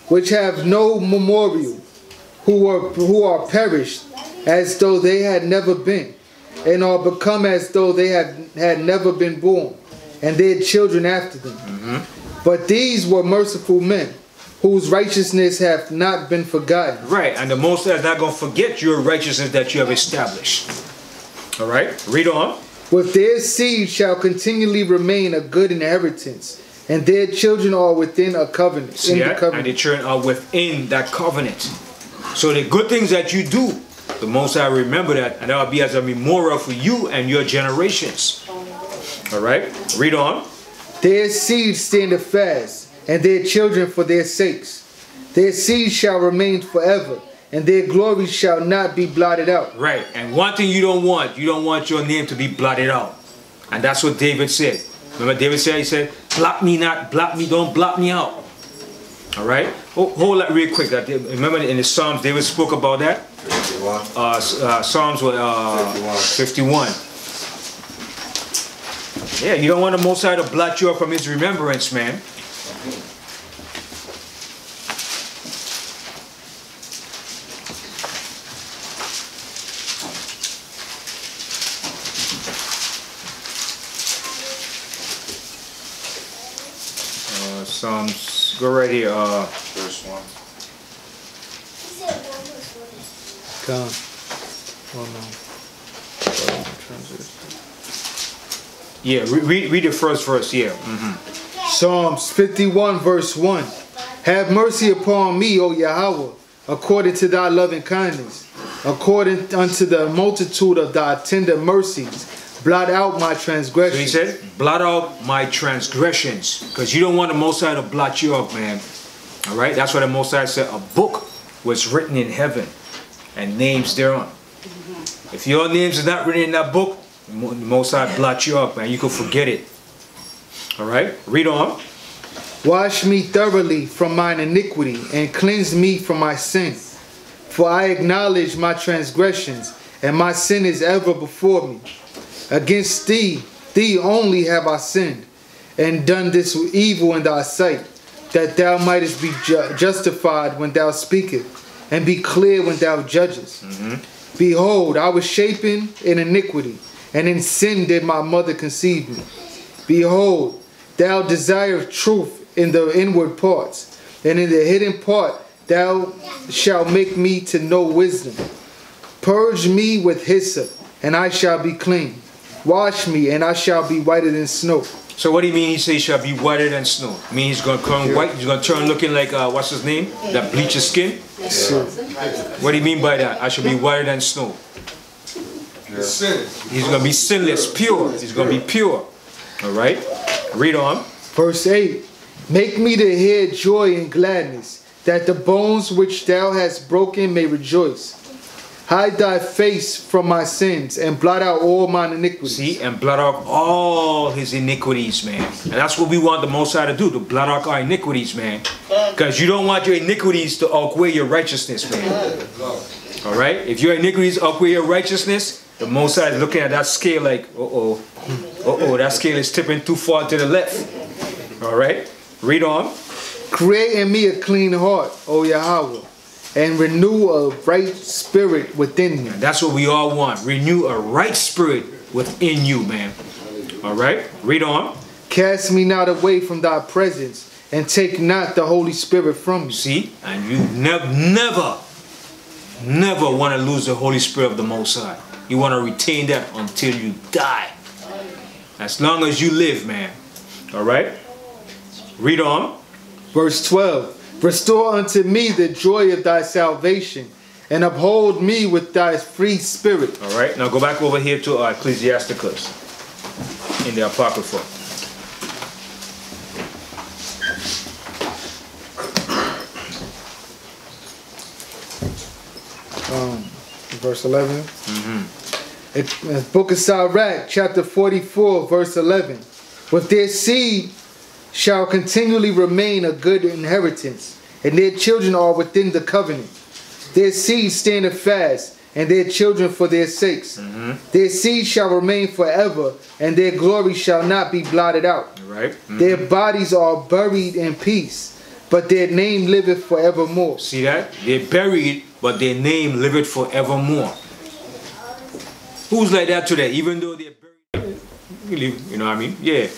which have no memorial, who are perished as though they had never been, and are become as though they had never been born, and their children after them. But these were merciful men, whose righteousness hath not been forgotten. Right, and the Most High is not going to forget your righteousness that you have established. All right, read on. With their seed shall continually remain a good inheritance, and their children are within a covenant. See that? And the children are within that covenant. So the good things that you do, the Most High remember that, and that will be as a memorial for you and your generations. All right, read on. Their seed standeth fast, and their children for their sakes. Their seed shall remain forever, and their glory shall not be blotted out. Right, and one thing you don't want your name to be blotted out. And that's what David said. Remember David said, he said, blot me not, blot me, don't blot me out. All right, hold that real quick. Remember in the Psalms, David spoke about that? 51. Psalms 51. Yeah, you don't want the Most High to blot you up from his remembrance, man. Psalms, go right here. Verse 1. Come. Oh no. Yeah, read the first verse here. Psalms 51 verse 1. Have mercy upon me, O Yahweh, according to thy loving kindness, according unto the multitude of thy tender mercies. Blot out my transgressions. So he said, blot out my transgressions. Because you don't want the Most High to blot you up, man. All right? That's why the Most High said a book was written in heaven and names thereon. If your names is not written in that book, the Most High blot you up, man. You can forget it. All right? Read on. Wash me thoroughly from mine iniquity and cleanse me from my sin. For I acknowledge my transgressions, and my sin is ever before me. Against thee only have I sinned, and done this evil in thy sight, that thou mightest be justified when thou speakest, and be clear when thou judgest. Behold, I was shapen in iniquity, and in sin did my mother conceive me. Behold, thou desirest truth in the inward parts, and in the hidden part thou shalt make me to know wisdom. Purge me with hyssop, and I shall be clean. Wash me, and I shall be whiter than snow. So what do you mean he says he shall be whiter than snow? I mean he's going to turn white? He's going to turn looking like, what's his name? That bleaches skin? So, What do you mean by that? I shall be whiter than snow. He's going to be sinless, pure. He's going to be pure. All right? Read on. verse 8. Make me to hear joy and gladness, that the bones which thou hast broken may rejoice. Hide thy face from my sins, and blot out all mine iniquities. See, and blot out all his iniquities, man. And that's what we want the Most High to do, to blot out our iniquities, man. Because you don't want your iniquities to outweigh your righteousness, man. All right? If your iniquities outweigh your righteousness, the Most High is looking at that scale like, that scale is tipping too far to the left. All right? Read on. Create in me a clean heart, O Yahweh, and renew a right spirit within me. And that's what we all want. Renew a right spirit within you, man. All right? Read on. Cast me not away from thy presence, and take not the Holy Spirit from me. See? And you never want to lose the Holy Spirit of the Most High. You want to retain that until you die. As long as you live, man. All right? Read on. Verse 12. Restore unto me the joy of thy salvation, and uphold me with thy free spirit. All right, now go back over here to Ecclesiasticus in the Apocrypha. Verse 11. Book of Sirach, chapter 44, verse 11. With their seed shall continually remain a good inheritance, and their children are within the covenant. Their seed standeth fast, and their children for their sakes. Their seed shall remain forever, and their glory shall not be blotted out. Right. Their bodies are buried in peace, but their name liveth forevermore. See that? They're buried, but their name liveth forevermore. Who's like that today? Even though they're buried, you know what I mean? Yeah.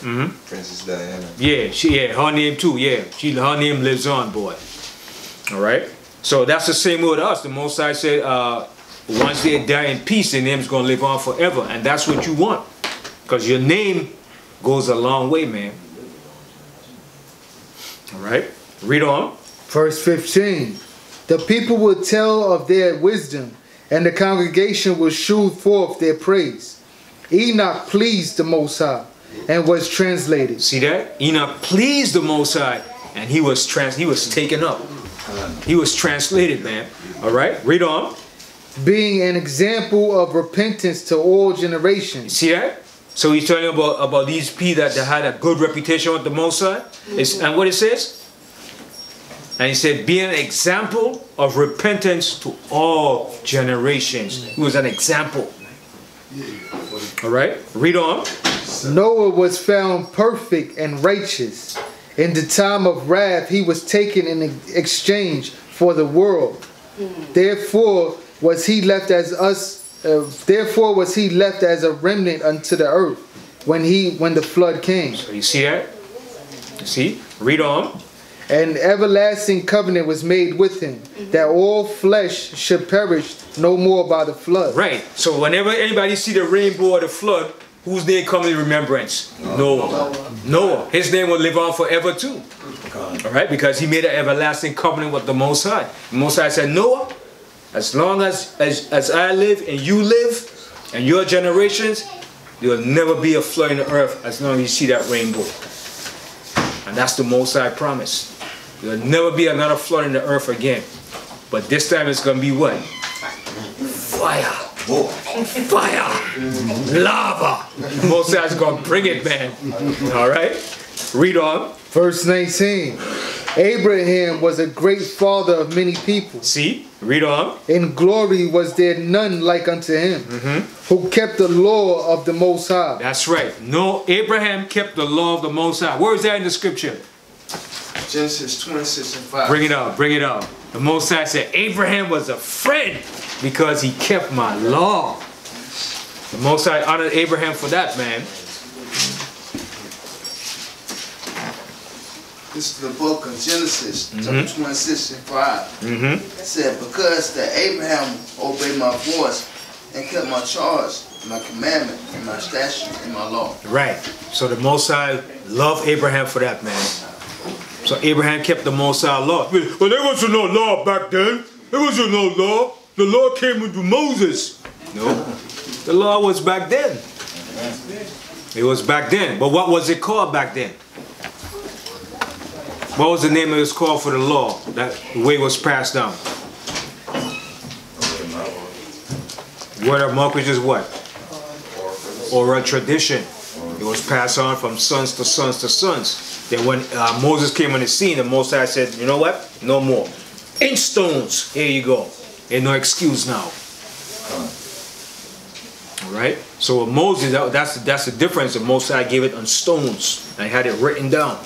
Princess Diana. Yeah, her name too. Yeah, her name lives on, boy. All right. So that's the same way with us. The Most High said, once they die in peace, their name's gonna live on forever, and that's what you want, because your name goes a long way, man. All right. Read on. Verse 15. The people will tell of their wisdom, and the congregation will shew forth their praise. Enoch pleased the Most High, and was translated. See that? Enoch pleased the Most High, and he was taken up. He was translated, man. All right. Read on. Being an example of repentance to all generations. See that? So he's telling about these people that had a good reputation with the Most High. And what it says? And he said, be an example of repentance to all generations. He was an example. All right, read on. Noah was found perfect and righteous. In the time of wrath, he was taken in exchange for the world. Therefore was he left as a remnant unto the earth when the flood came. So you see that? You see? Read on. An everlasting covenant was made with him, that all flesh should perish no more by the flood. Right. So whenever anybody see the rainbow or the flood, whose name comes in remembrance? Noah. Noah. His name will live on forever too. All right, because he made an everlasting covenant with the Most High. The Most High said, Noah, as long as I live and you live and your generations, there will never be a flood in the earth as long as you see that rainbow. And that's the Most High promise. There will never be another flood in the earth again. But this time it's going to be what? Fire. Fire. Lava. Most High's going to bring it, man. All right? Read on. Verse 19. Abraham was a great father of many people. See? Read on. In glory was there none like unto him, who kept the law of the Most High. That's right. No, Abraham kept the law of the Most High. Where is that in the scripture? Genesis 26 and 5. Bring it up, bring it up. The Most High said, Abraham was a friend because he kept my law. The Most High honored Abraham for that, man. This is the book of Genesis, chapter 26 and 5. It said, because that Abraham obeyed my voice and kept my charge, my commandment, and my statutes, and my law. Right. So the Most High loved Abraham for that, man. So Abraham kept the Most High law. Well, there wasn't no law back then. There wasn't no law. The law came with Moses. No. The law was back then. It was back then. But what was it called back then? What was the name it was called for the law? That the way it was passed down. Word of mouth, which is what? Oral tradition. It was passed on from sons to sons to sons. Then when Moses came on the scene, the Most High said, you know what? No more. Inch stones. Here you go. Ain't no excuse now. All right. So with Moses, that's the difference. The Most High gave it on stones and he had it written down.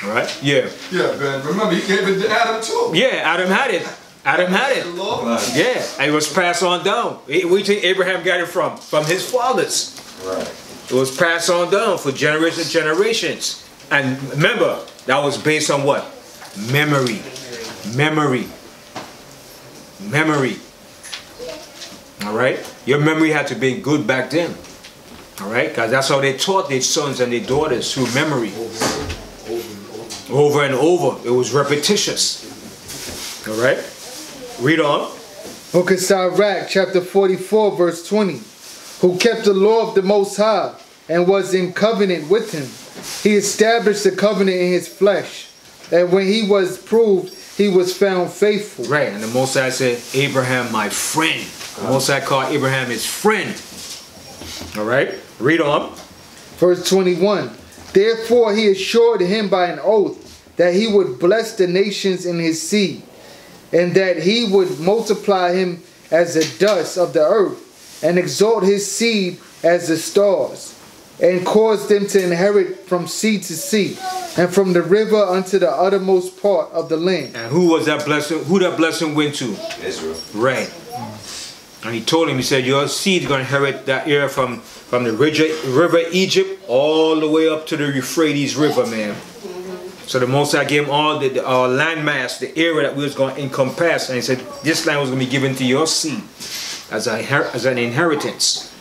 All right. Yeah. Yeah, man. Remember, he gave it to Adam too. Yeah, Adam had it. Adam had it. Yeah, and it was passed on down. Where do you think Abraham got it from? From his fathers. Right. It was passed on down for generations and generations. And remember, that was based on what? Memory. Memory. Memory. All right? Your memory had to be good back then. All right? Because that's how they taught their sons and their daughters, through memory. Over and over. It was repetitious. All right? Read on. Book of Sirach, chapter 44, verse 20. Who kept the law of the Most High and was in covenant with him. He established the covenant in his flesh. And when he was proved, he was found faithful. Right, and the Most High said, Abraham, my friend. The Most High called Abraham his friend. All right, read on. Verse 21. Therefore he assured him by an oath that he would bless the nations in his seed, and that he would multiply him as the dust of the earth, and exalt his seed as the stars. and caused them to inherit from sea to sea, and from the river unto the uttermost part of the land. And who was that blessing? Who that blessing went to? Israel. Right. And he told him, he said, your seed is going to inherit that area from the river Egypt all the way up to the Euphrates River, man. So the Most High gave him all the landmass, the area that we was going to encompass. And he said, this land was going to be given to your seed as an inheritance.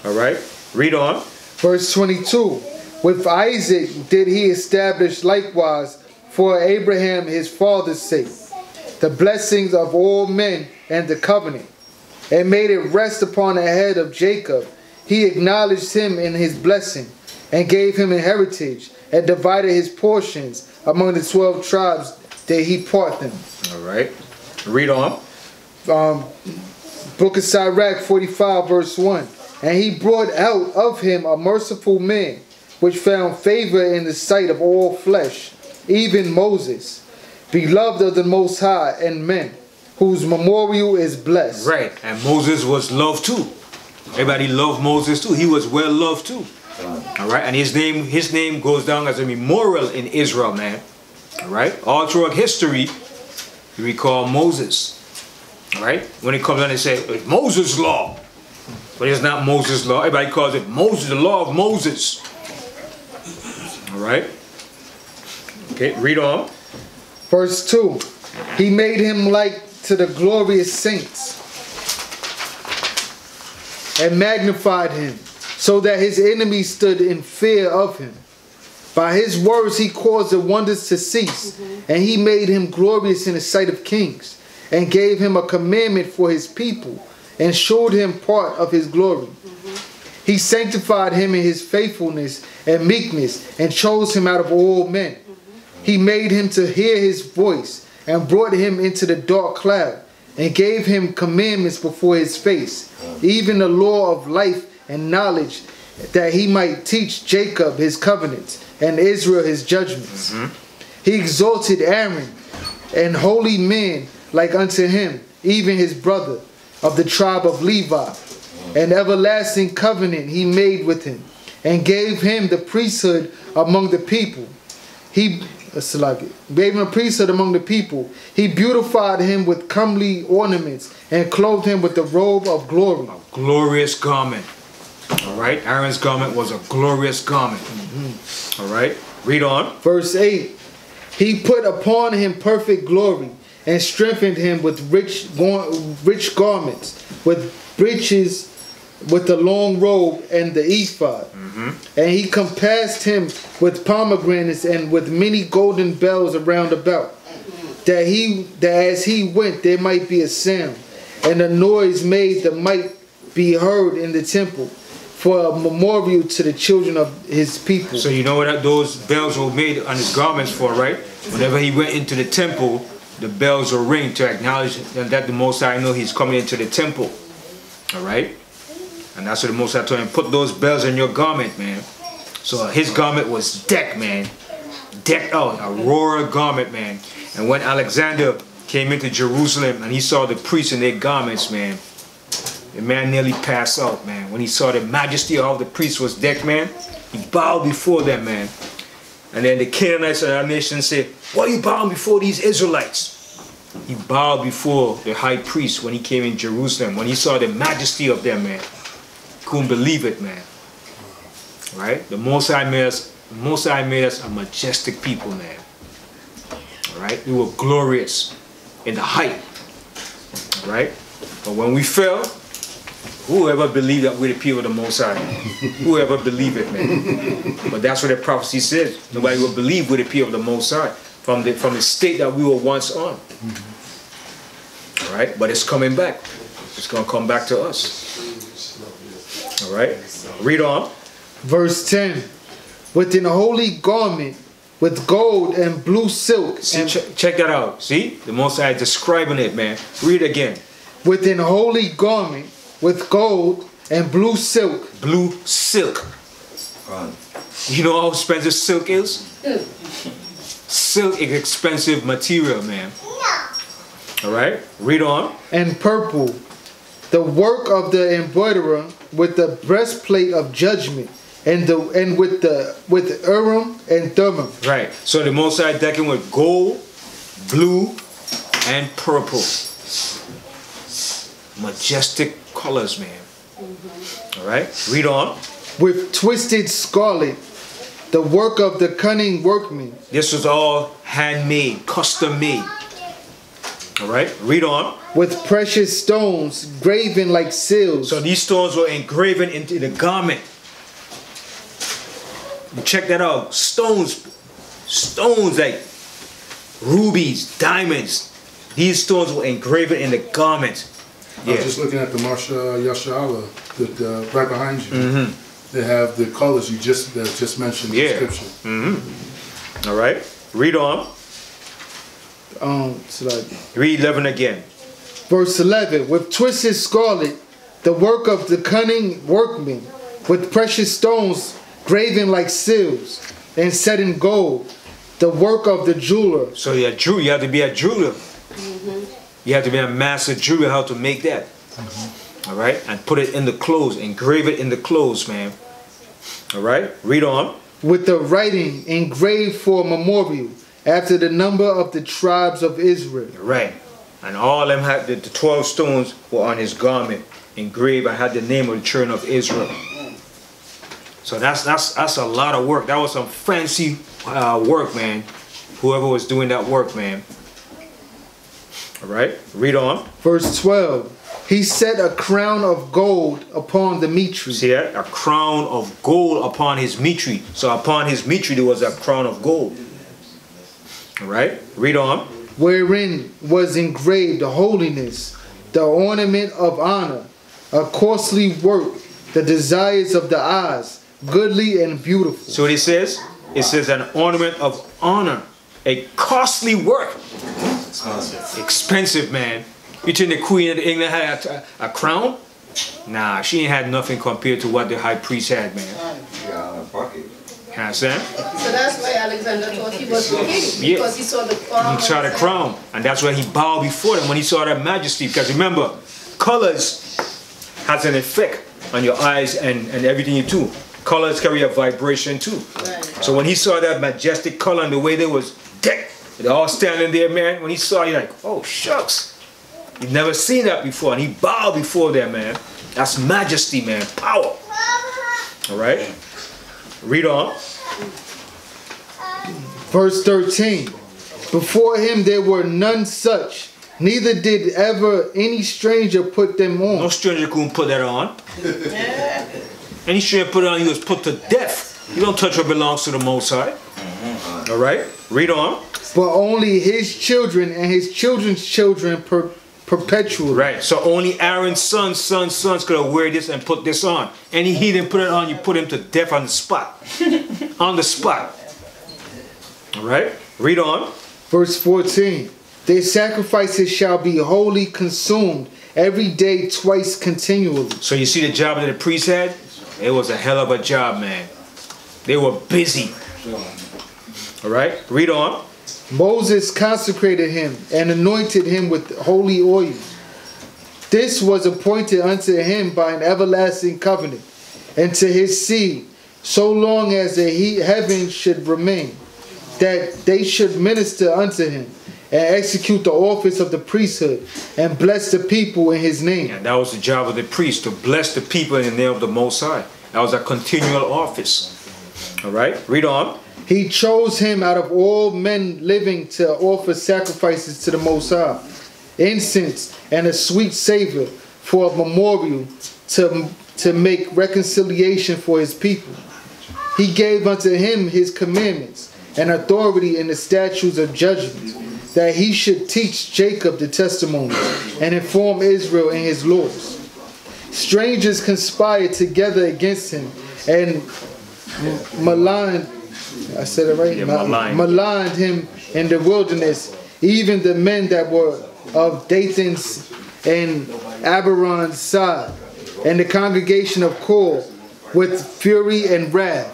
All right. Read on. Verse 22. With Isaac did he establish likewise for Abraham his father's sake the blessings of all men and the covenant, and made it rest upon the head of Jacob. He acknowledged him in his blessing, and gave him a heritage, and divided his portions among the 12 tribes that he part them. All right. Read on. Book of Sirach 45 verse 1. And he brought out of him a merciful man, which found favor in the sight of all flesh, even Moses, beloved of the Most High and men, whose memorial is blessed. Right. And Moses was loved too. Everybody loved Moses too. He was well loved too. All right. And his name goes down as a memorial in Israel, man. All right. All throughout history, you recall Moses. All right. When it comes down, they say it's Moses' law, but it's not Moses' law. Everybody calls it Moses, the law of Moses. All right. Okay. Read on. Verse 2. He made him like to the glorious saints, and magnified him, so that his enemies stood in fear of him. By his words he caused the wonders to cease, and he made him glorious in the sight of kings, and gave him a commandment for his people, and showed him part of his glory. He sanctified him in his faithfulness and meekness, and chose him out of all men. He made him to hear his voice, and brought him into the dark cloud, and gave him commandments before his face, even the law of life and knowledge, that he might teach Jacob his covenants, and Israel his judgments. He exalted Aaron, an holy man like unto him, even his brother, of the tribe of Levi. An everlasting covenant he made with him, and gave him the priesthood among the people. He gave him a priesthood among the people. He beautified him with comely ornaments, and clothed him with the robe of glory. A glorious garment. All right. Aaron's garment was a glorious garment. All right. Read on. Verse 8. He put upon him perfect glory, and strengthened him with rich garments, with breeches, with the long robe and the ephod. And he compassed him with pomegranates, and with many golden bells around about, that as he went there might be a sound, and a noise made that might be heard in the temple, for a memorial to the children of his people. So you know what those bells were made on his garments for, right? Whenever he went into the temple, the bells will ring to acknowledge that the Most High know he's coming into the temple. All right? And that's what the Most High told him, put those bells in your garment, man. So his garment was decked, man. Decked out, a royal garment, man. And when Alexander came into Jerusalem and he saw the priests in their garments, man, the man nearly passed out, man. When he saw the majesty of how the priest was decked, man, he bowed before them, man. And then the Canaanites of our nation said, why are you bowing before these Israelites? He bowed before the high priest when he came in Jerusalem, when he saw the majesty of them, man. Couldn't believe it, man. Right? The Most High made us a majestic people, man. All right? We were glorious in the height. All right? But when we fell, whoever believed that we're the people of the Most High? Whoever believed it, man. But that's what the prophecy says. Nobody will believe we're the people of the Most High from the state that we were once on. All right? But it's coming back. It's going to come back to us. All right? Read on. Verse 10. Within a holy garment, with gold and blue silk. See, check that out. See? The Most High is describing it, man. Read again. Within a holy garment, with gold and blue silk. Blue silk. You know how expensive silk is? Silk is expensive material, man. All right? Read on. And purple, the work of the embroiderer, with the breastplate of judgment, and with Urim and Thummim. Right. So the Most High decking with gold, blue, and purple. Majestic colors, man. All right. Read on. With twisted scarlet, the work of the cunning workman. This was all handmade, custom made. All right. Read on. With precious stones graven like seals. So these stones were engraven into the garment. Check that out. Stones like rubies, diamonds. These stones were engraven in the garment. I was just looking at the Marsha Yashala, right behind you. They have the colors you just mentioned in the scripture. All right. Read on. Read 11 again. Verse 11. With twisted scarlet, the work of the cunning workman, with precious stones graven like seals, and set in gold, the work of the jeweler. So you have to be a jeweler. You have to be a master jeweler how to make that. All right, and put it in the clothes, engrave it in the clothes, man. All right, read on. With the writing engraved for a memorial, after the number of the tribes of Israel. Right, and all them had the 12 stones were on his garment, engraved. I had the name of the children of Israel. So that's a lot of work. That was some fancy work, man. Whoever was doing that work, man. All right, read on. Verse 12. He set a crown of gold upon the mitre. See that? A crown of gold upon his mitre. So upon his mitre there was a crown of gold. All right, read on. Wherein was engraved the holiness, the ornament of honor, a costly work, the desires of the eyes, goodly and beautiful. So what it says? It says an ornament of honor, a costly work. Expensive, man. You think the Queen of England had a crown? Nah, she ain't had nothing compared to what the high priest had, man. You understand? So that's why Alexander thought he was the king, because he saw the crown. He saw the crown, and that's why he bowed before them when he saw that majesty. Because remember, colors has an effect on your eyes and everything you do. Colors carry a vibration too. Right. So when he saw that majestic color and the way they was decked, they all standing there, man. When he saw you, like, oh shucks, you've never seen that before, and he bowed before them, man. That's majesty, man, power. All right, read on. Verse 13. Before him there were none such, neither did ever any stranger put them on. No stranger couldn't put that on. Any stranger put it on, he was put to death. You don't touch what belongs to the Most High. All right, read on. But only his children and his children's children perpetually. Right, so only Aaron's sons could have wear this and put this on. Any heathen put it on, you put him to death on the spot. On the spot. All right, read on. Verse 14. Their sacrifices shall be wholly consumed every day twice continually. So you see the job that the priest had? It was a hell of a job, man. They were busy. All right, read on. Moses consecrated him and anointed him with holy oil. This was appointed unto him by an everlasting covenant, and to his seed, so long as the heaven should remain, that they should minister unto him, and execute the office of the priesthood, and bless the people in his name. And that was the job of the priest, to bless the people in the name of the Most High. That was a continual office. All right, read on. He chose him out of all men living to offer sacrifices to the Most High, incense and a sweet savor for a memorial, to make reconciliation for his people. He gave unto him his commandments and authority in the statutes of judgment, that he should teach Jacob the testimony and inform Israel in his laws. Strangers conspired together against him and maligned. I said it right? Yeah, maligned him in the wilderness, even the men that were of Dathan's and Abiron's side, and the congregation of Kor, with fury and wrath.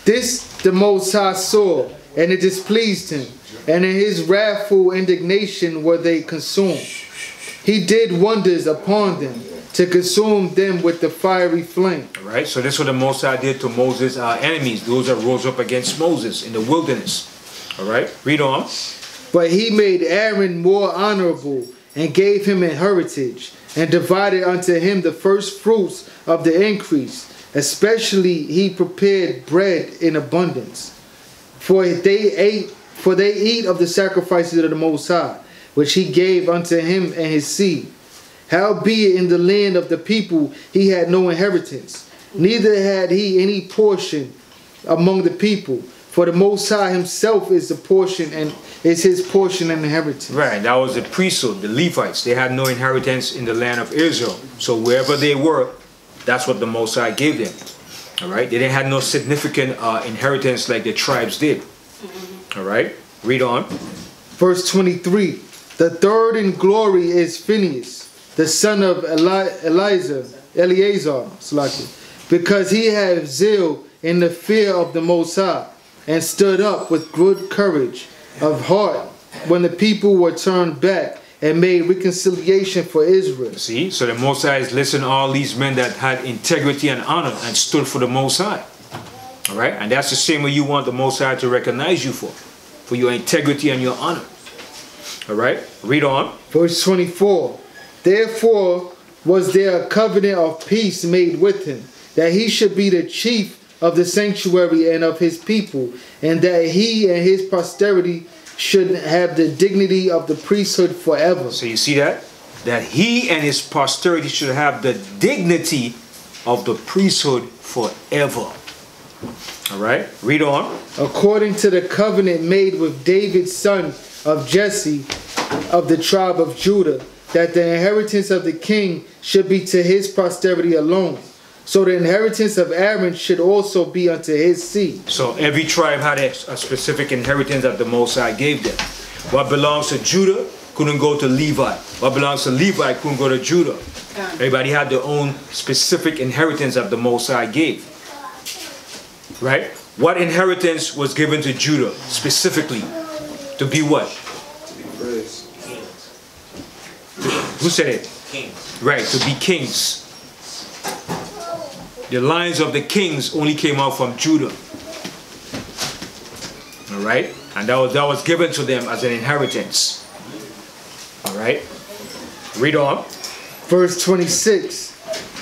This the Most High saw, and it displeased him, and in his wrathful indignation were they consumed. He did wonders upon them, to consume them with the fiery flame. All right, so this is what the Most High did to Moses' enemies, those that rose up against Moses in the wilderness. All right, read on. But he made Aaron more honorable, and gave him an heritage, and divided unto him the first fruits of the increase. Especially he prepared bread in abundance. For they eat of the sacrifices of the Most High, which he gave unto him and his seed. Howbeit in the land of the people he had no inheritance, neither had he any portion among the people. For the Most High himself is the portion and is his portion and inheritance. Right, that was the priesthood, the Levites. They had no inheritance in the land of Israel. So wherever they were, that's what the Most High gave them. All right, they didn't have no significant inheritance like the tribes did. All right, read on. Verse 23. The third in glory is Phinehas, the son of Eleazar, because he had zeal in the fear of the Most High, and stood up with good courage of heart when the people were turned back, and made reconciliation for Israel. See, so the Most High is listing all these men that had integrity and honor and stood for the Most High. All right, and that's the same way you want the Most High to recognize you for your integrity and your honor. All right, read on. Verse 24. Therefore was there a covenant of peace made with him, that he should be the chief of the sanctuary and of his people, and that he and his posterity should have the dignity of the priesthood forever. So you see that? That he and his posterity should have the dignity of the priesthood forever. All right, read on. According to the covenant made with David, son of Jesse, of the tribe of Judah, that the inheritance of the king should be to his posterity alone. So the inheritance of Aaron should also be unto his seed. So every tribe had a specific inheritance that the Most High gave them. What belongs to Judah couldn't go to Levi. What belongs to Levi couldn't go to Judah. Everybody had their own specific inheritance that the Most High gave. Right? What inheritance was given to Judah specifically? To be what? Who said it? Kings. Right, to be kings. The lines of the kings only came out from Judah. All right? And that was given to them as an inheritance. All right? Read on. Verse 26.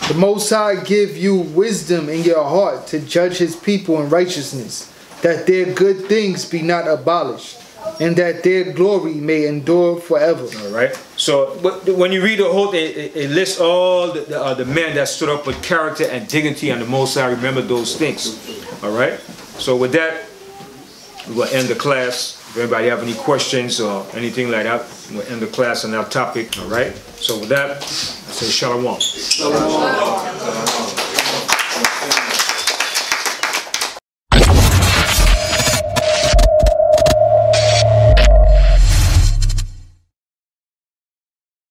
The Most High give you wisdom in your heart to judge his people in righteousness, that their good things be not abolished, and that their glory may endure forever. All right. So when you read the whole thing, it lists all the men that stood up with character and dignity, and the Most High remember those things. All right. So with that, we will end the class. If anybody have any questions or anything like that, we'll end the class on that topic. All right. So with that, I say shalom. Shalom.